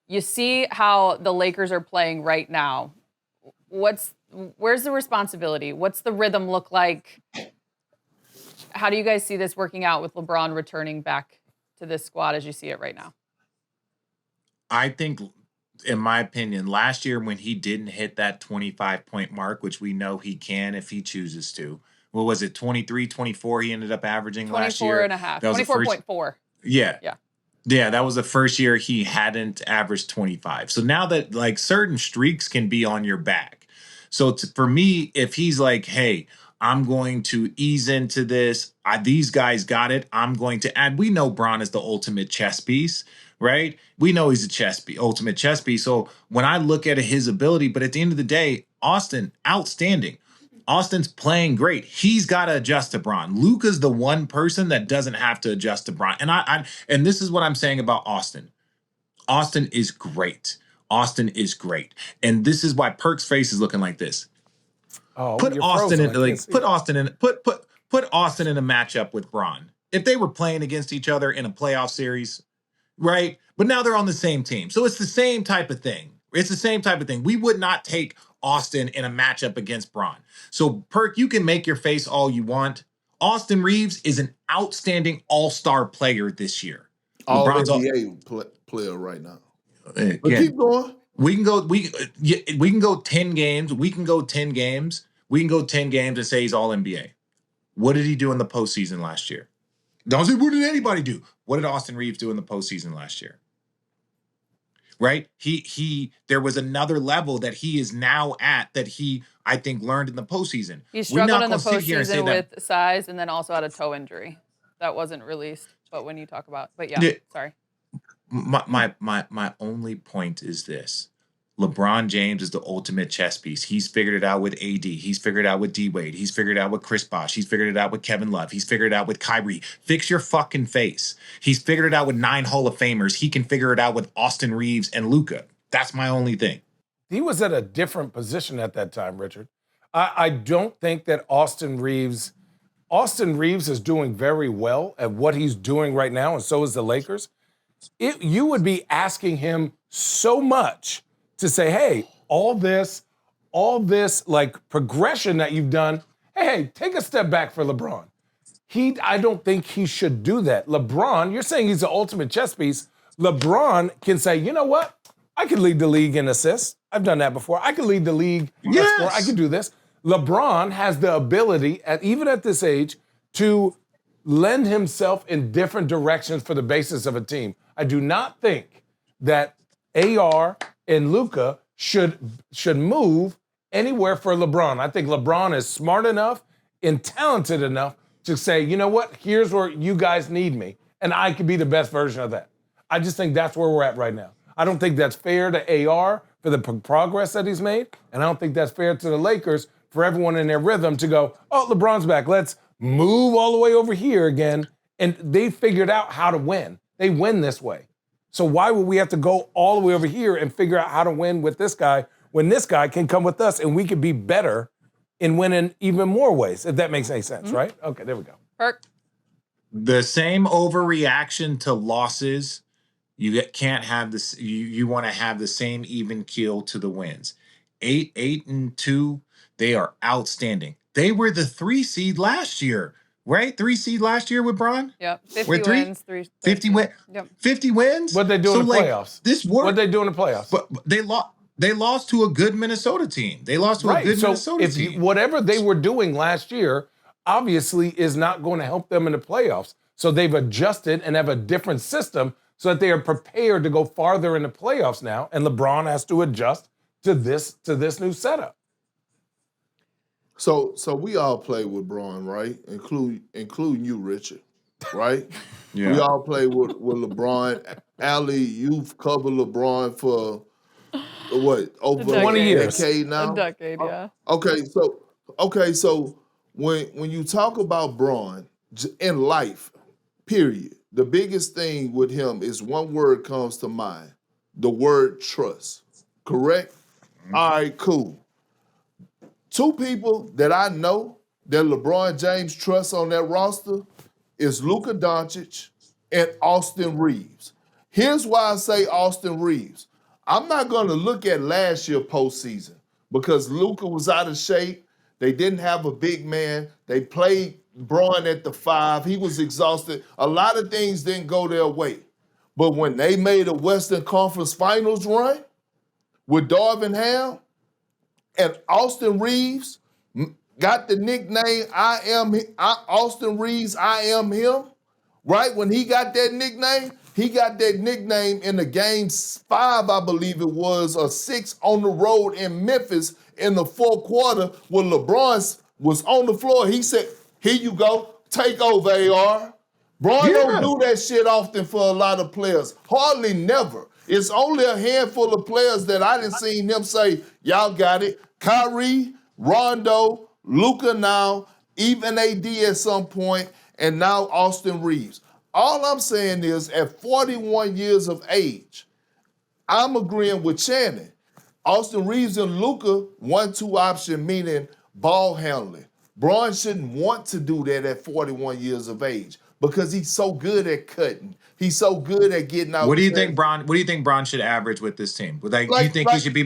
You see how the Lakers are playing right now. Where's the responsibility? What's the rhythm look like? How do you guys see this working out with LeBron returning back to this squad as you see it right now? I think, in my opinion, last year when he didn't hit that 25-point mark, which we know he can if he chooses to, what was it, 23, 24 he ended up averaging last year? 24 and a half, 24.4. Yeah. Yeah, that was the first year he hadn't averaged 25. So now that like certain streaks can be on your back. So for me, if he's like, hey, I'm going to ease into this. These guys got it. I'm going to add. We know Bron is the ultimate chess piece, right? We know he's a ultimate chess piece. So when I look at his ability, but at the end of the day, Austin, outstanding. Austin's playing great. He's got to adjust to Bron. Luka's the one person that doesn't have to adjust to Bron. And this is what I'm saying about Austin. Austin is great. Austin is great. And this is why Perk's face is looking like this. Oh, put Austin in put Austin in a matchup with Bron. If they were playing against each other in a playoff series, right? But now they're on the same team. So it's the same type of thing. We would not take Austin in a matchup against Bron. So Perk, you can make your face all you want. Austin Reeves is an outstanding all-star player this year. All NBA player right now. But keep going. We can go 10 games. We can go 10 games and say he's all NBA. What did he do in the postseason last year? Don't say, what did anybody do? What did Austin Reeves do in the postseason last year? Right? There was another level that he is now at that he, I think, learned in the postseason. He struggled in the postseason with size and then also had a toe injury. That wasn't released, but sorry. My only point is this. LeBron James is the ultimate chess piece. He's figured it out with AD. He's figured it out with D-Wade. He's figured it out with Chris Bosh. He's figured it out with Kevin Love. He's figured it out with Kyrie. Fix your fucking face. He's figured it out with 9 Hall of Famers. He can figure it out with Austin Reeves and Luka. That's my only thing. He was at a different position at that time, Richard. I don't think that Austin Reeves is doing very well at what he's doing right now, and so is the Lakers. You would be asking him so much to say, hey, all this like progression that you've done, hey, take a step back for LeBron. I don't think he should do that. LeBron, you're saying he's the ultimate chess piece. LeBron can say, you know what? I could lead the league in assists. I've done that before. I could lead the league in score. I could do this. LeBron has the ability, even at this age, to lend himself in different directions for the basis of a team. I do not think that AR and Luka should move anywhere for LeBron. I think LeBron is smart enough and talented enough to say, you know what, here's where you guys need me, and I could be the best version of that. I just think that's where we're at right now. I don't think that's fair to AR for the progress that he's made, and I don't think that's fair to the Lakers for everyone in their rhythm to go, oh, LeBron's back, let's move all the way over here again. And they figured out how to win. They win this way. So why would we have to go all the way over here and figure out how to win with this guy when this guy can come with us and we could be better in winning even more ways, if that makes any sense, right? Okay, there we go. Perk. The same overreaction to losses, you can't have this. You want to have the same even keel to the wins. 8-2, they are outstanding. They were the 3 seed last year. Right? 3 seed last year with Bron? Yep. 50 wins. 50 wins. Yep. 50 wins? What'd they do in the playoffs? This worked. What'd they do in the playoffs? But they lost to a good Minnesota team. Minnesota team. Whatever they were doing last year obviously is not going to help them in the playoffs. So they've adjusted and have a different system so that they are prepared to go farther in the playoffs now. And LeBron has to adjust to this new setup. So we all play with Bron, right? Including you, Richard. right? Yeah. We all play with LeBron. Allie, you've covered LeBron for what, over 20 a years. decade now? A decade, yeah. Okay, so when you talk about Braun in life, period, the biggest thing with him is one word comes to mind: the word trust. Correct? All right, cool. Two people that I know that LeBron James trusts on that roster is Luka Doncic and Austin Reeves. Here's why I say Austin Reeves. I'm not going to look at last year postseason because Luka was out of shape. They didn't have a big man. They played Braun at the 5. He was exhausted. A lot of things didn't go their way. But when they made a Western Conference Finals run with Darvin Ham and Austin Reeves got the nickname Austin Reeves, I am him. Right? When he got that nickname in the game 5, I believe it was, or 6 on the road in Memphis in the fourth quarter when LeBron was on the floor. He said, here you go, take over, AR. Braun don't do that shit often for a lot of players. Hardly never. It's only a handful of players that I didn't see him say, y'all got it. Kyrie, Rondo, Luka now, even AD at some point, and now Austin Reeves. All I'm saying is at 41 years of age, I'm agreeing with Shannon. Austin Reeves and Luka 1-2 option, meaning ball handling. Braun shouldn't want to do that at 41 years of age because he's so good at cutting. He's so good at getting out. What do you think Braun should average with this team? Do you think he should be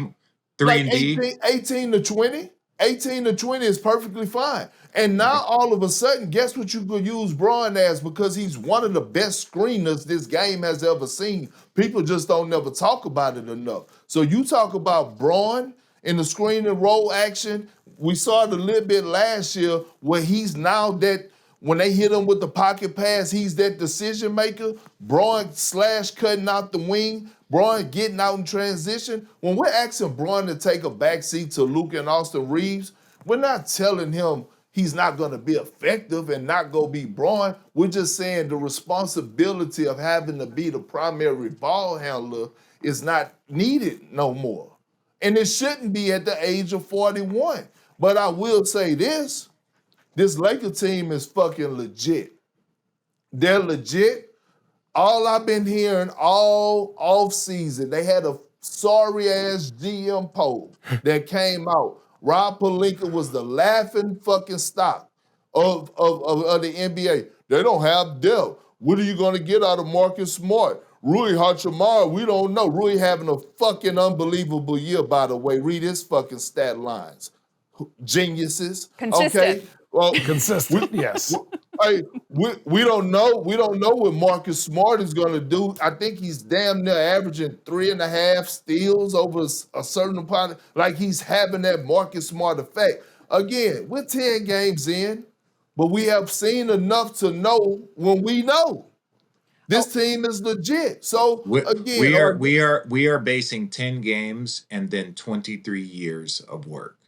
3 like and D? 18 to 20? 18 to 20 is perfectly fine. And now all of a sudden, guess what you could use Braun as, because he's one of the best screeners this game has ever seen. People just don't never talk about it enough. So you talk about Braun in the screen and roll action. We saw it a little bit last year where he's now that when they hit him with the pocket pass, he's that decision maker. Braun slash cutting out the wing. Braun getting out in transition. When we're asking Braun to take a backseat to Luka and Austin Reeves, we're not telling him he's not going to be effective and not going to be Braun. We're just saying the responsibility of having to be the primary ball handler is not needed no more. And it shouldn't be at the age of 41. But I will say this Laker team is fucking legit. They're legit. All I've been hearing all off season, they had a sorry ass GM poll that came out. Rob Pelinka was the laughing fucking stock of the NBA. They don't have depth. What are you gonna get out of Marcus Smart? Rui Hachimura, we don't know. Rui having a fucking unbelievable year, by the way. Read his fucking stat lines. Geniuses. Consistent. Okay. Well, Consistent, yes. We don't know. We don't know what Marcus Smart is going to do. I think he's damn near averaging 3.5 steals over a certain part. Like he's having that Marcus Smart effect. Again, we're 10 games in, but we have seen enough to know when we know. This team is legit. So again, we are basing 10 games and then 23 years of work.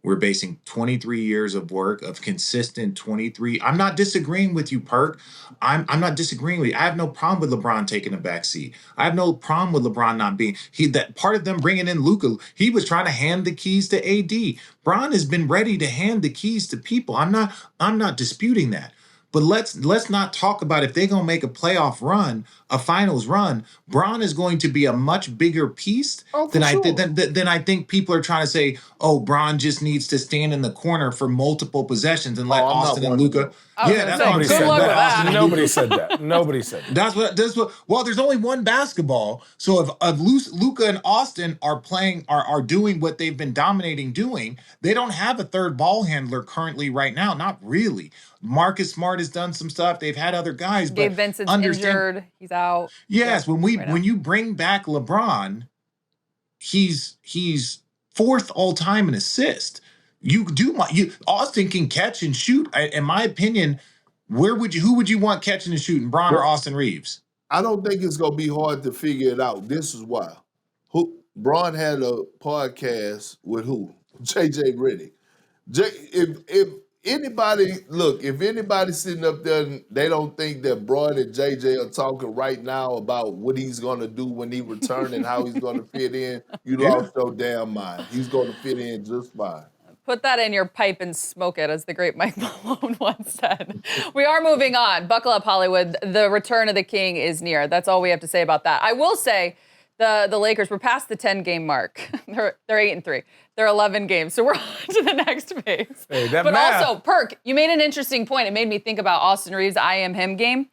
We're basing 23 years of work of consistent 23. I'm not disagreeing with you, Perk. I'm not disagreeing with you. I have no problem with LeBron taking a back seat. I have no problem with LeBron not being that part of them bringing in Luka. He was trying to hand the keys to AD. Bron has been ready to hand the keys to people. I'm not disputing that. But let's not talk about if they're going to make a playoff run, a finals run. Bron is going to be a much bigger piece than I think people are trying to say. Oh, Bron just needs to stand in the corner for multiple possessions and let Austin and Luka. Yeah, that's what I'm saying. Nobody said that. Nobody said that. That's what. Well, there's only one basketball. So if Luka and Austin are doing what they've been doing, they don't have a third ball handler currently right now. Not really. Marcus Smart has done some stuff. They've had other guys. Gabe Vincent's injured. He's out. Yes, when you bring back LeBron, he's 4th all time in assist. Austin can catch and shoot. In my opinion, who would you want catching and shooting, Bron or Austin Reeves? I don't think it's gonna be hard to figure it out. This is why. Bron had a podcast with who? JJ Redick. if anybody sitting up there and they don't think that Broad and JJ are talking right now about what he's going to do when he returns and how he's going to fit in, you lost your damn mind. He's going to fit in just fine. Put that in your pipe and smoke it, as the great Mike Malone once said. We are moving on. Buckle up, Hollywood. The return of the king is near. That's all we have to say about that. I will say the Lakers, we're past the 10-game mark. They're 8-3. They're 11 games. So we're on to the next phase. Hey, but also, Perk, you made an interesting point. It made me think about Austin Reeves' I Am Him game.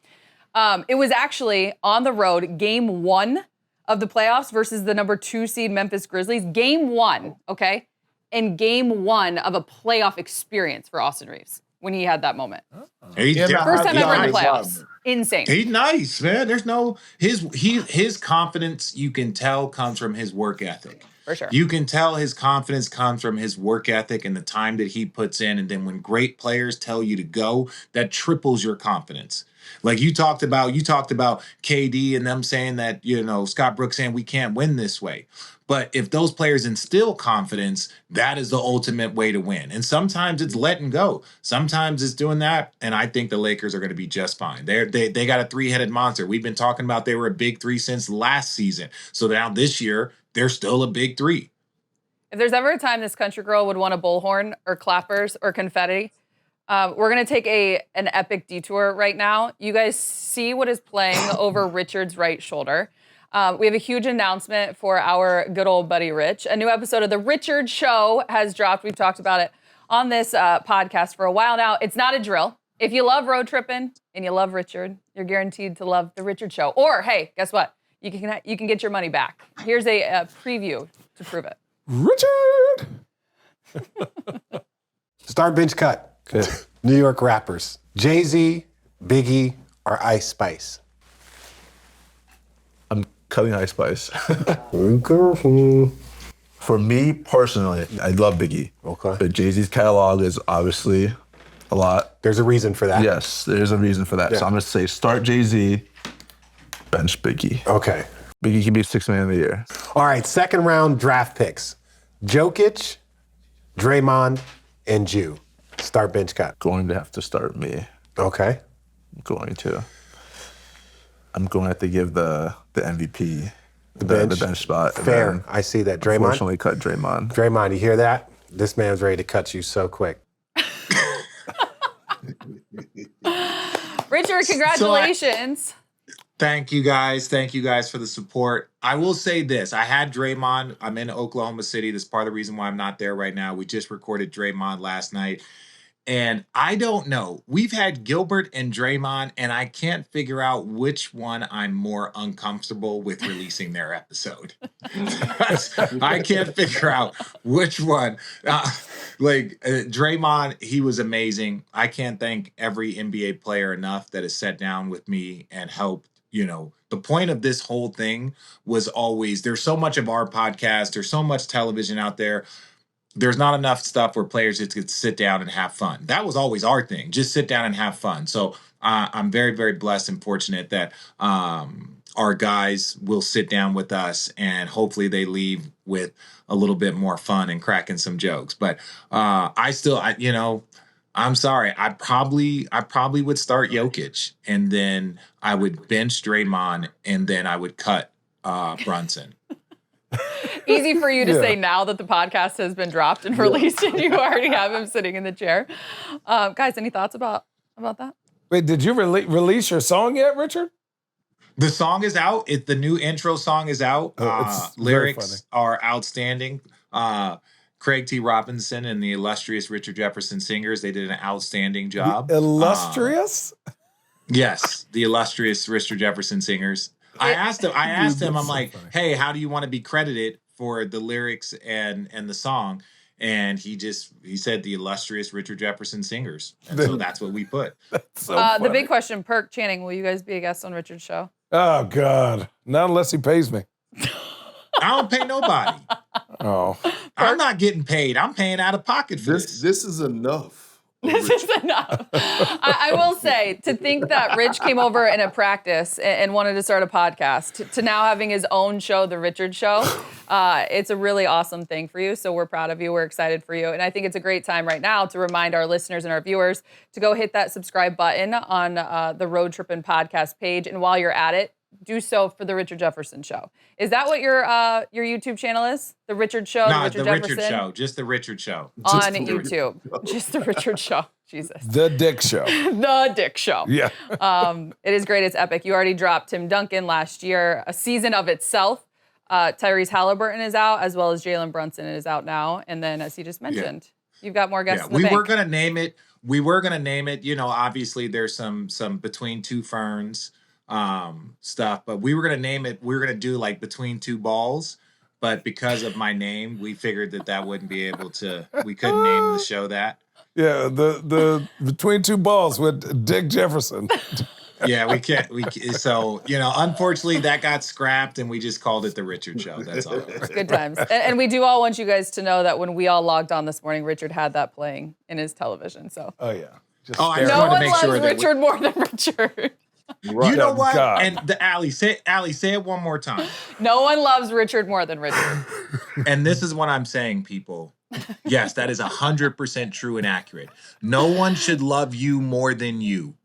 It was actually on the road, game 1 of the playoffs versus the number 2 seed Memphis Grizzlies. Game 1, okay? In game 1 of a playoff experience for Austin Reeves when he had that moment. First time ever in the playoffs. Insane. He's nice, man. There's no his confidence, you can tell, comes from his work ethic. For sure. You can tell his confidence comes from his work ethic and the time that he puts in. And then when great players tell you to go, that triples your confidence. Like you talked about KD and them saying that, Scott Brooks saying we can't win this way. But if those players instill confidence, that is the ultimate way to win. And sometimes it's letting go. Sometimes it's doing that. And I think the Lakers are going to be just fine. They got a 3-headed monster. We've been talking about they were a big 3 since last season. So now this year, they're still a big 3. If there's ever a time this country girl would want a bullhorn or clappers or confetti, we're going to take an epic detour right now. You guys see what is playing over Richard's right shoulder. We have a huge announcement for our good old buddy Rich. A new episode of The Richard Show has dropped. We've talked about it on this podcast for a while now. It's not a drill. If you love Road Trippin' and you love Richard, you're guaranteed to love The Richard Show. Or, hey, guess what? You can get your money back. Here's a preview to prove it. Richard! Start bench cut. Okay. New York rappers. Jay-Z, Biggie, or Ice Spice? I'm cutting Ice Spice. For me personally, I love Biggie. Okay. But Jay-Z's catalog is obviously a lot. There's a reason for that. Yes, there's a reason for that. Yeah. So I'm going to say start Jay-Z, bench Biggie. Okay. Biggie can be 6th man of the year. All right, second round draft picks. Jokic, Draymond, and Jew. Start bench cut. Going to have to start me. Okay. I'm going to have to give the MVP the bench spot. Fair. I see that. Draymond? Unfortunately, cut Draymond. Draymond, you hear that? This man's ready to cut you so quick. Richard, congratulations. Thank you guys. Thank you guys for the support. I will say this. I had Draymond. I'm in Oklahoma City. That's part of the reason why I'm not there right now. We just recorded Draymond last night. And I don't know. We've had Gilbert and Draymond, and I can't figure out which one I'm more uncomfortable with releasing their episode. I can't figure out which one. Draymond, he was amazing. I can't thank every NBA player enough that has sat down with me and helped. The point of this whole thing was always, there's so much of our podcast, there's so much television out there. There's not enough stuff where players just could sit down and have fun. That was always our thing, just sit down and have fun. So I'm very, very blessed and fortunate that our guys will sit down with us and hopefully they leave with a little bit more fun and cracking some jokes. But I'm sorry. I probably would start Jokic and then I would bench Draymond and then I would cut Brunson. Easy for you to say now that the podcast has been dropped and released and you already have him sitting in the chair. Guys, any thoughts about that? Wait, did you release your song yet, Richard? The song is out. The new intro song is out. Lyrics are outstanding. Craig T. Robinson and the illustrious Richard Jefferson singers, they did an outstanding job. Illustrious? Yes, the illustrious Richard Jefferson singers. I asked him, I'm like, hey, how do you want to be credited for the lyrics and the song? And he said the illustrious Richard Jefferson singers. And so that's what we put. The big question, Perk, Channing, will you guys be a guest on Richard's show? Oh, God. Not unless he pays me. I don't pay nobody. Oh. I'm not getting paid. I'm paying out of pocket for this. This is enough. This is enough. I will say, to think that Rich came over in a practice and wanted to start a podcast, to now having his own show, The Richard Show, it's a really awesome thing for you. So we're proud of you. We're excited for you. And I think it's a great time right now to remind our listeners and our viewers to go hit that subscribe button on the Road Trippin podcast page. And while you're at it, do so for the Richard Jefferson Show. Is that what your YouTube channel is? The Richard Show? No, Richard the Jefferson? Richard Show. Just the Richard Show. On YouTube. Just the Richard Show. Jesus. The Dick Show. The Dick Show. Yeah. It is great. It's epic. You already dropped Tim Duncan last year. A season of itself. Tyrese Halliburton is out, as well as Jalen Brunson is out now. And then, as he just mentioned, you've got more guests in the bank. We were going to name it. You know, obviously there's some Between Two Ferns stuff, but we were going to name it. We were going to do like Between Two Balls. But because of my name, we figured that wouldn't be able to. We couldn't name the show that. Yeah, the Between Two Balls with Dick Jefferson. Yeah, we can't. So, you know, unfortunately, that got scrapped, and we just called it the Richard Show. That's all. Good times. And we do all want you guys to know that when we all logged on this morning, Richard had that playing in his television. So. Oh yeah. I just no wanted one to make loves sure that Richard more than Richard. You know what? God. And Allie, say it one more time. No one loves Richard more than Richard. And this is what I'm saying, people. Yes, that is 100% true and accurate. No one should love you more than you.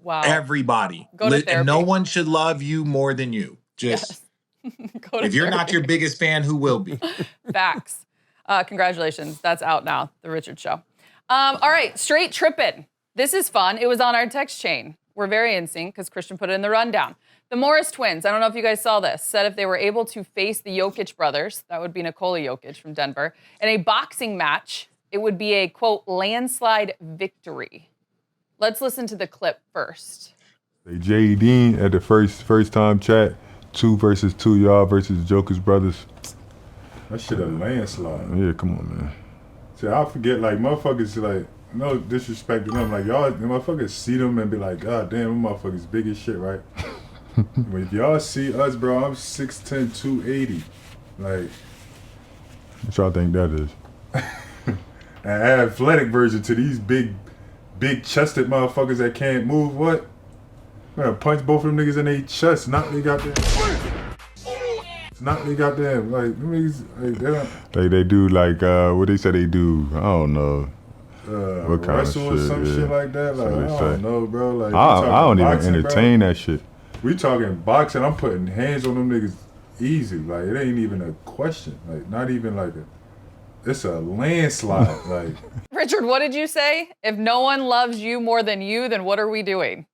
Wow. Everybody. Go to therapy. And no one should love you more than you. Just if you're not your biggest fan, who will be? Facts. Congratulations. That's out now, The Richard Show. All right, Straight Trippin'. This is fun. It was on our text chain. We're very in sync because Christian put it in the rundown. The Morris twins, I don't know if you guys saw this, said if they were able to face the Jokic brothers, that would be Nikola Jokic from Denver, in a boxing match, it would be a, quote, landslide victory. Let's listen to the clip first. J.E. Dean at the first time chat, 2 versus 2, y'all versus Jokic brothers. That shit a landslide. Yeah, come on, man. See, I forget, like, motherfuckers, like, no disrespect to them. Like, y'all, motherfuckers see them and be like, God damn, them motherfuckers big as shit, right? But if y'all see us, bro, I'm 6'10", 280. Like, what y'all think that is? an athletic version to these big chested motherfuckers that can't move, what? I'm gonna punch both of them niggas in their chest, knock they goddamn, like, them niggas, like, they don't. Like they do, like, what they say they do, I don't know. What kind wrestle of or some shit like that. Like, I don't know, bro. Like, I don't boxing, even entertain bro. that shit. We talking boxing. I'm putting hands on them niggas easy. Like, it ain't even a question. Like, not even like it's a landslide. Like, Richard, what did you say? If no one loves you more than you, then what are we doing?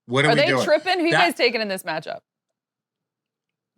What are we doing? Are they tripping? Who you guys taking in this matchup?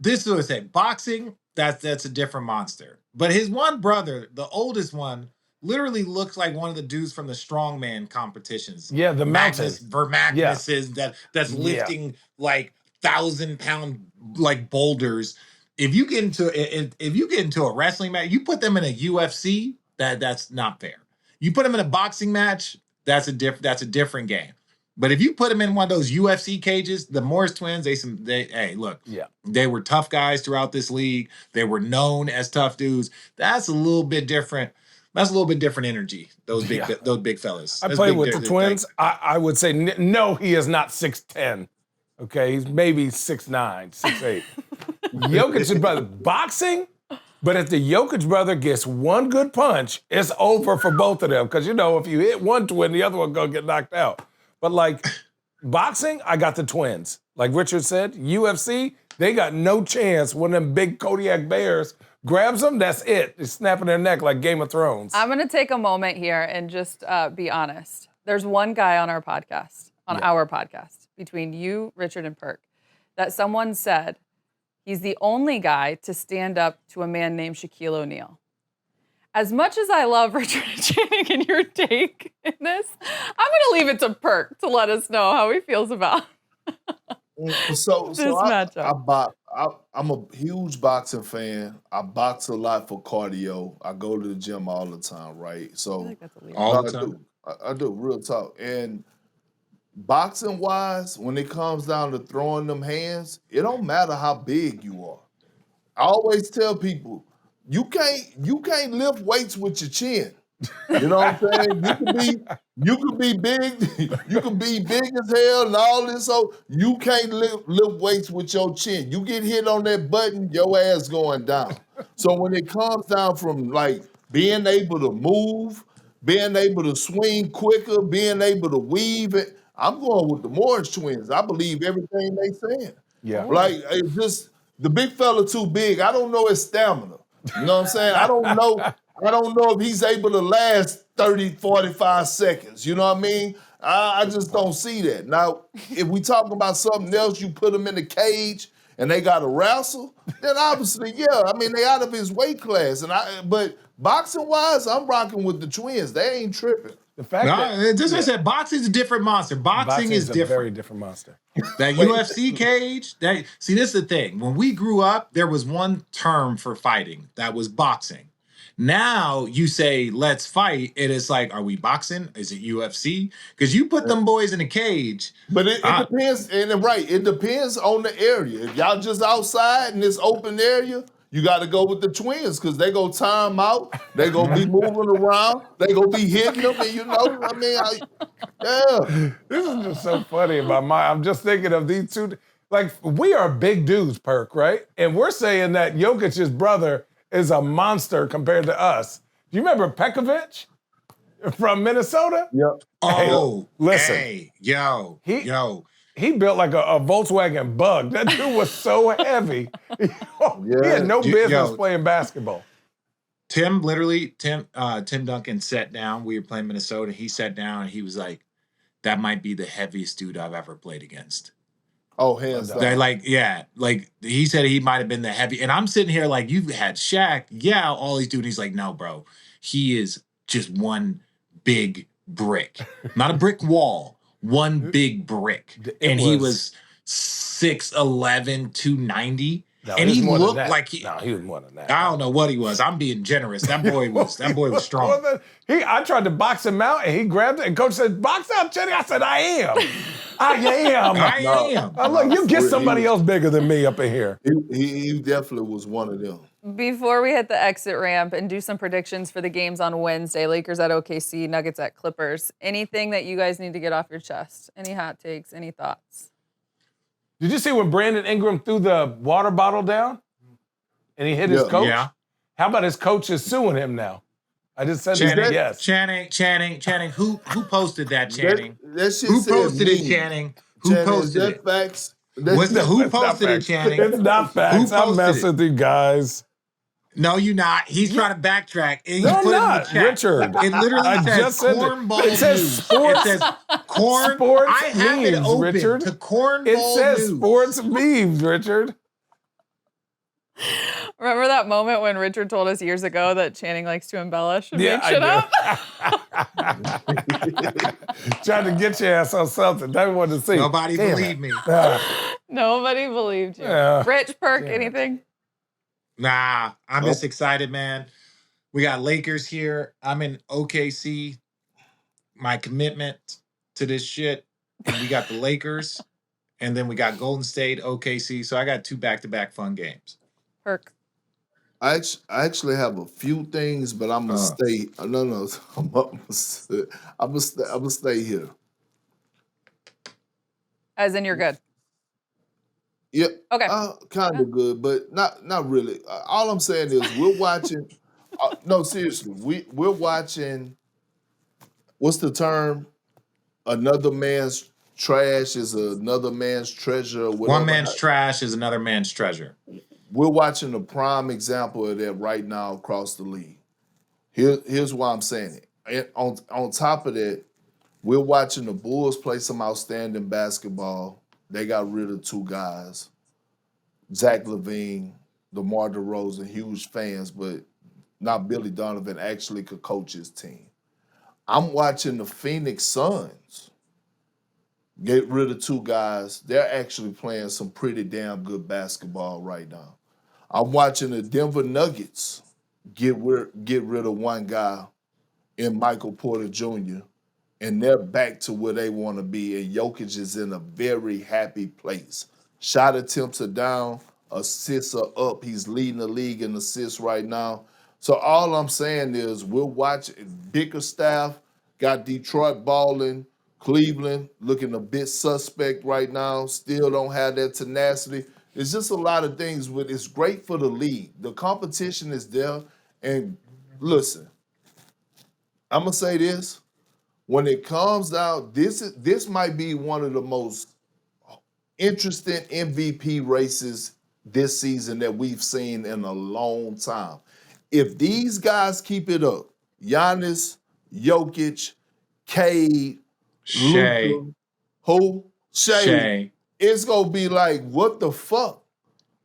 This is what I say. Boxing, that's a different monster. But his one brother, the oldest one, literally looks like one of the dudes from the strongman competitions. Yeah, the Magnus Vermagnuses that's lifting like 1,000-pound like boulders. If you get into a wrestling match, you put them in a UFC, that's not fair. You put them in a boxing match, that's a different game. But if you put them in one of those UFC cages, the Morris twins, they were tough guys throughout this league. They were known as tough dudes. That's a little bit different. That's a little bit different energy. Those big fellas. I played with the twins. I would say no. He is not 6'10". Okay, he's maybe 6'9", 6'8". Jokic's brother boxing, but if the Jokic brother gets one good punch, it's over for both of them. Because you know if you hit one twin, the other one gonna get knocked out. But like boxing, I got the twins. Like Richard said, UFC, they got no chance. One of them big Kodiak Bears grabs them, that's it. They're snapping their neck like Game of Thrones. I'm going to take a moment here and just be honest. There's one guy on our podcast, between you, Richard, and Perk, that someone said he's the only guy to stand up to a man named Shaquille O'Neal. As much as I love Richard and Channing and your take in this, I'm going to leave it to Perk to let us know how he feels about So this matchup. I'm a huge boxing fan. I box a lot for cardio. I go to the gym all the time, right? So I think that's illegal. All the time. I do, real talk. And boxing wise, when it comes down to throwing them hands, it don't matter how big you are. I always tell people, you can't lift weights with your chin. You know what I'm saying? You could be big, you could be big as hell and all this. So you can't lift weights with your chin. You get hit on that button, your ass going down. So when it comes down from like being able to move, being able to swing quicker, being able to weave it, I'm going with the Morris twins. I believe everything they saying. Yeah. Like it just the big fella too big. I don't know his stamina. You know what I'm saying? I don't know if he's able to last 30, 45 seconds. You know what I mean? I just don't see that. Now, if we talking about something else, you put him in the cage and they got to wrestle, then obviously, yeah. I mean, they out of his weight class. But boxing-wise, I'm rocking with the twins. They ain't tripping. The fact I said boxing's a different monster. Boxing is a different. very different monster. That UFC cage, see, this is the thing. When we grew up, there was one term for fighting. That was boxing. Now you say, let's fight. It is like, are we boxing? Is it UFC? Because you put them boys in a cage. But it depends, and right, it depends on the area. If y'all just outside in this open area, you got to go with the twins because they go time out. They gonna be moving around. They gonna be hitting them, and you know, I mean, yeah. This is just so funny about I'm just thinking of these two. Like, we are big dudes, Perk, right? And we're saying that Jokic's brother is a monster compared to us. Do you remember Pekovic from Minnesota? Yep. Oh, listen. Hey, yo. He built like a Volkswagen Bug. That dude was so heavy. He had no business playing basketball. Tim Duncan sat down. We were playing Minnesota. He sat down and he was like, that might be the heaviest dude I've ever played against. Oh, hands down. Like he said he might have been the heavy. And I'm sitting here like, you've had Shaq. Yeah, all these dudes. He's like, no, bro. He is just one big brick. Not a brick wall. One big brick. He was 6'11", 290. No, and he looked like he was more than that. I don't know what he was. I'm being generous. That boy was strong. I tried to box him out, and he grabbed it. And coach said, "Box out, Chetty." I said, "I am. I am. Look, you get somebody else bigger than me up in here." He definitely was one of them. Before we hit the exit ramp and do some predictions for the games on Wednesday, Lakers at OKC, Nuggets at Clippers. Anything that you guys need to get off your chest? Any hot takes? Any thoughts? Did you see when Brandon Ingram threw the water bottle down and he hit his coach? Yeah. How about his coach is suing him now? I just said yes. Channing. Who posted that, Channing? That shit who posted it, Channing? Who posted it? Facts? Who posted it, Channing? It's not facts. I'm messing with you guys. No, you're not. He's trying to backtrack. And no, I'm not. Richard. It literally says cornball news. It says sports. It says corn. Sports I have memes, it open Richard. to cornball news. It says news. sports memes, Richard. Remember that moment when Richard told us years ago that Channing likes to embellish and make shit up? Trying to get your ass on something. They wanted to see. Nobody believed me. Nobody believed you. Rich, Perk, anything? Nah, I'm just excited, man. We got Lakers here. I'm in OKC. My commitment to this shit. And we got the Lakers. And then we got Golden State, OKC. So I got 2 back-to-back fun games. Perk. I actually have a few things, but I'm gonna stay. No, I'm gonna stay here. As in, you're good. Yeah. Okay. Kind of good, but not really. All I'm saying is we're watching. No, seriously, we're watching. What's the term? Another man's trash is another man's treasure. One man's trash is another man's treasure. We're watching a prime example of that right now across the league. Here's why I'm saying it. And on top of that, we're watching the Bulls play some outstanding basketball. They got rid of 2 guys, Zach LaVine, DeMar DeRozan, huge fans, but not Billy Donovan actually could coach his team. I'm watching the Phoenix Suns get rid of 2 guys. They're actually playing some pretty damn good basketball right now. I'm watching the Denver Nuggets get rid of 1 guy in Michael Porter Jr., and they're back to where they want to be, and Jokic is in a very happy place. Shot attempts are down, assists are up. He's leading the league in assists right now. So all I'm saying is we'll watch Bickerstaff, got Detroit balling, Cleveland looking a bit suspect right now, still don't have that tenacity. It's just a lot of things. It's great for the league. The competition is there. And listen, I'm going to say this. When it comes out, this might be one of the most interesting MVP races this season that we've seen in a long time. If these guys keep it up, Giannis, Jokic, Cade, Shea. Luka, who? Shea. It's gonna be like, what the fuck?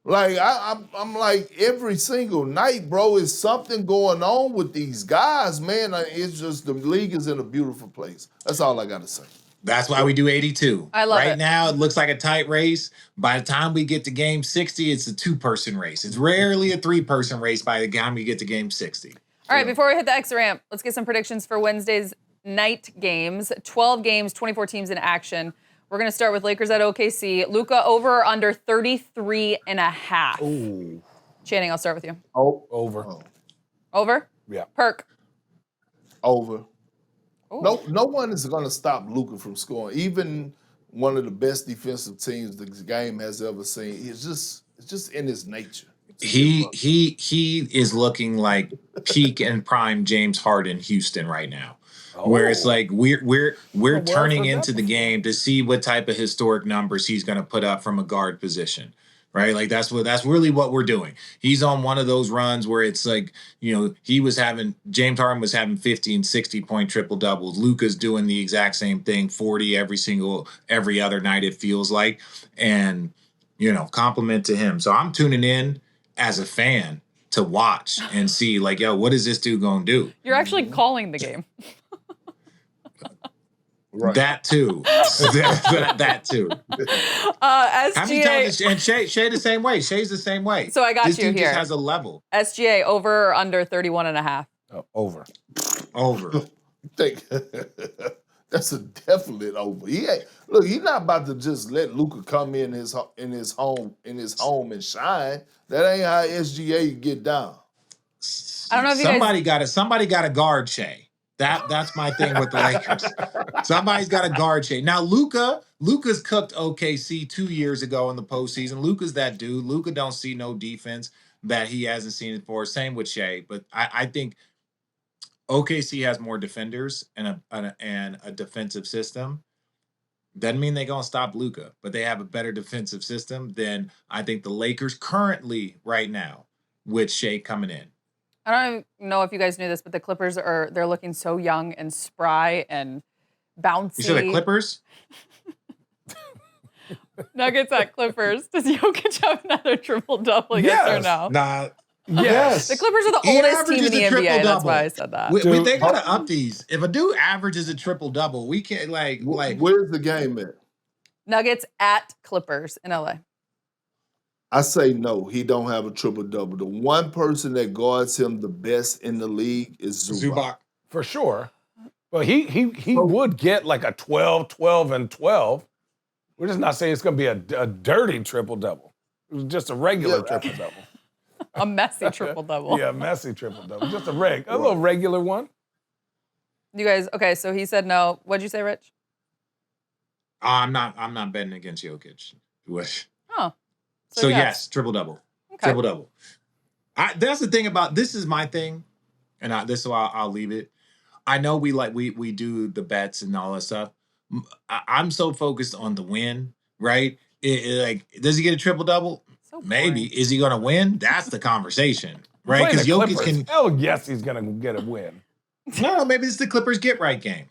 Like I'm like every single night, bro, is something going on with these guys, man. It's just the league is in a beautiful place. That's all I gotta say. That's why we do 82. I love it. Right now, it looks like a tight race. By the time we get to game 60, it's a 2-person race. It's rarely a 3-person race by the time we get to game 60. All right, before we hit the X ramp, let's get some predictions for Wednesday's night games. 12 games, 24 teams in action. We're going to start with Lakers at OKC. Luka over or under 33.5. Ooh. Channing, I'll start with you. Over. Over? Yeah. Perk? Over. Ooh. No one is going to stop Luka from scoring. Even one of the best defensive teams the game has ever seen. It's just in his nature. He is looking like peak and prime James Harden Houston right now. Where it's like we're turning into the game to see what type of historic numbers he's going to put up from a guard position. Right? Like that's really what we're doing. He's on one of those runs where it's like, James Harden was having 50 and 60 point triple doubles. Luka's doing the exact same thing, 40 every other night it feels like. And, compliment to him. So I'm tuning in as a fan to watch and see like, yo, what is this dude going to do? You're actually calling the game. Right. That too. that too. SGA. How many times and Shay the same way. Shay's the same way. So I got this you dude here. Just has a level. SGA over or under 31.5. Over. That's a definite over. He's not about to just let Luka come in his home and shine. That ain't how SGA get down. I don't know if somebody got to guard Shay. That's my thing with the Lakers. Somebody's got to guard Shay. Now Luka's cooked OKC 2 years ago in the postseason. Luka's that dude. Luka don't see no defense that he hasn't seen it for. Same with Shay, but I think OKC has more defenders and a defensive system. Doesn't mean they're gonna stop Luka, but they have a better defensive system than I think the Lakers currently right now with Shay coming in. I don't know if you guys knew this, but the Clippers they're looking so young and spry and bouncy. You said the Clippers? Nuggets at Clippers. Does Jokic have another triple-double, yes or no? Nah. Yes. The Clippers are the He oldest team in the averages a NBA. That's triple-double. why I said that. They gotta up these. If a dude averages a triple-double, we can't like. Where's the game at? Nuggets at Clippers in LA. I say no. He don't have a triple-double. The one person that guards him the best in the league is Zubac. For sure. But he would get like a 12, 12, and 12. We're just not saying it's going to be a dirty triple-double. It was just a regular triple-double. A messy triple-double. Yeah, a messy triple-double. Just a little regular one. You guys, okay, so he said no. What'd you say, Rich? I'm not betting against Jokic. Wish. Oh. So yes, triple-double. Okay. Triple-double. That's the thing about this is my thing, and this is why I'll leave it. I know we do the bets and all that stuff. I'm so focused on the win, right? Does he get a triple-double? So maybe. Is he going to win? That's the conversation, right? Because Jokic can. Hell yes, he's going to get a win. No, maybe it's the Clippers get right game.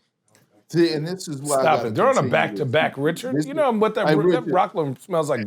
See, and this is why Stop it. They're on a back-to-back, Richard. You know what that Rockland smells like?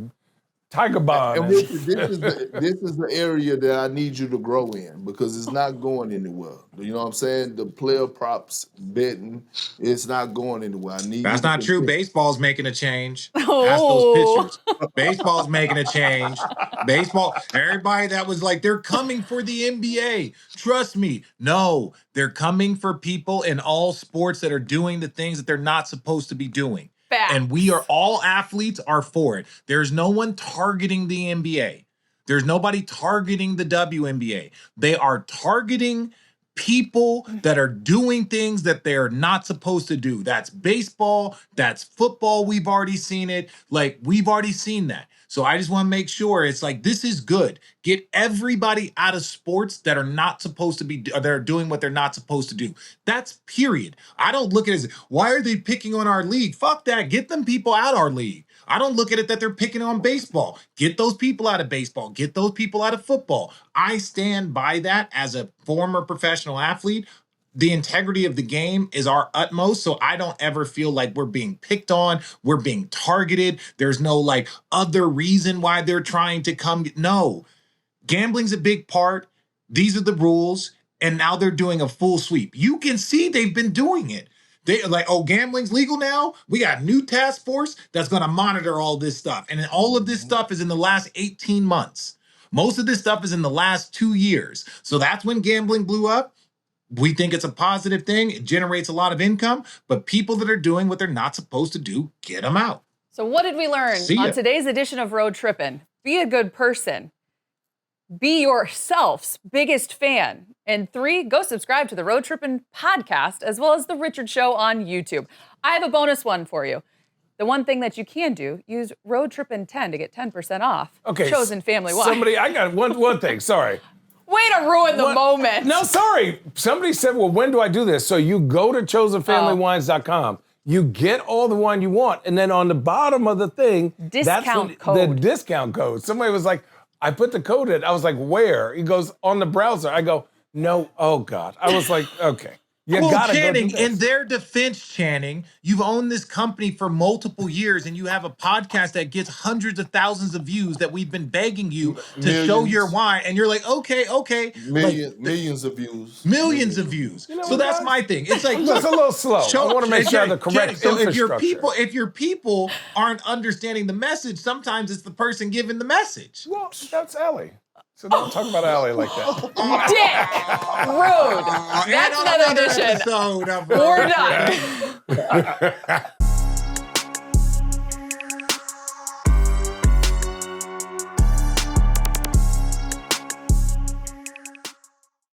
Tiger Bond. And Richard, this is the area that I need you to grow in because it's not going anywhere. You know what I'm saying? The player props betting, it's not going anywhere. That's not true. Baseball's making a change. Ask those pitchers. Baseball's making a change. Baseball, everybody that was like, they're coming for the NBA. Trust me. No, they're coming for people in all sports that are doing the things that they're not supposed to be doing. Facts. And we are all athletes are for it. There's no one targeting the NBA. There's nobody targeting the WNBA. They are targeting people that are doing things that they're not supposed to do. That's baseball, that's football. We've already seen it. Like, we've already seen that. So I just want to make sure it's like, this is good. Get everybody out of sports that are not supposed to be, or that are doing what they're not supposed to do. That's period. I don't look at it as, why are they picking on our league? Fuck that. Get them people out of our league. I don't look at it that they're picking on baseball. Get those people out of baseball. Get those people out of football. I stand by that as a former professional athlete. The integrity of the game is our utmost, so I don't ever feel like we're being picked on, we're being targeted. There's no like other reason why they're trying to come. No, gambling's a big part. These are the rules, and now they're doing a full sweep. You can see they've been doing it. They're like, oh, gambling's legal now? We got a new task force that's going to monitor all this stuff. And all of this stuff is in the last 18 months. Most of this stuff is in the last 2 years. So that's when gambling blew up. We think it's a positive thing. It generates a lot of income, but people that are doing what they're not supposed to do, get them out. So what did we learn on today's edition of Road Trippin'? Be a good person. Be yourself's biggest fan. And 3, go subscribe to the Road Trippin' podcast as well as The Richard Show on YouTube. I have a bonus one for you. The one thing that you can do, use Road Trippin' 10 to get 10% off. Okay. Chosen family-wide. Somebody, I got one thing, sorry. Way to ruin the moment. No, sorry. Somebody said, well, when do I do this? So you go to chosenfamilywines.com. You get all the wine you want. And then on the bottom of the thing, discount code. The discount code. Somebody was like, I put the code in. I was like, where? He goes, on the browser. I go, no, oh God. I was like, okay. You gotta Channing, go do this. in their defense, Channing, you've owned this company for multiple years and you have a podcast that gets hundreds of thousands of views that we've been begging you to show your wine. And you're like, okay. Millions of views. Millions of views. You know, so that's my thing. It's like, it's a little slow. I want to make sure the correct so infrastructure. if your people aren't understanding the message, sometimes it's the person giving the message. Well, that's Allie. So don't talk about Allie like that. Dick! Rude. That's another edition. We're done.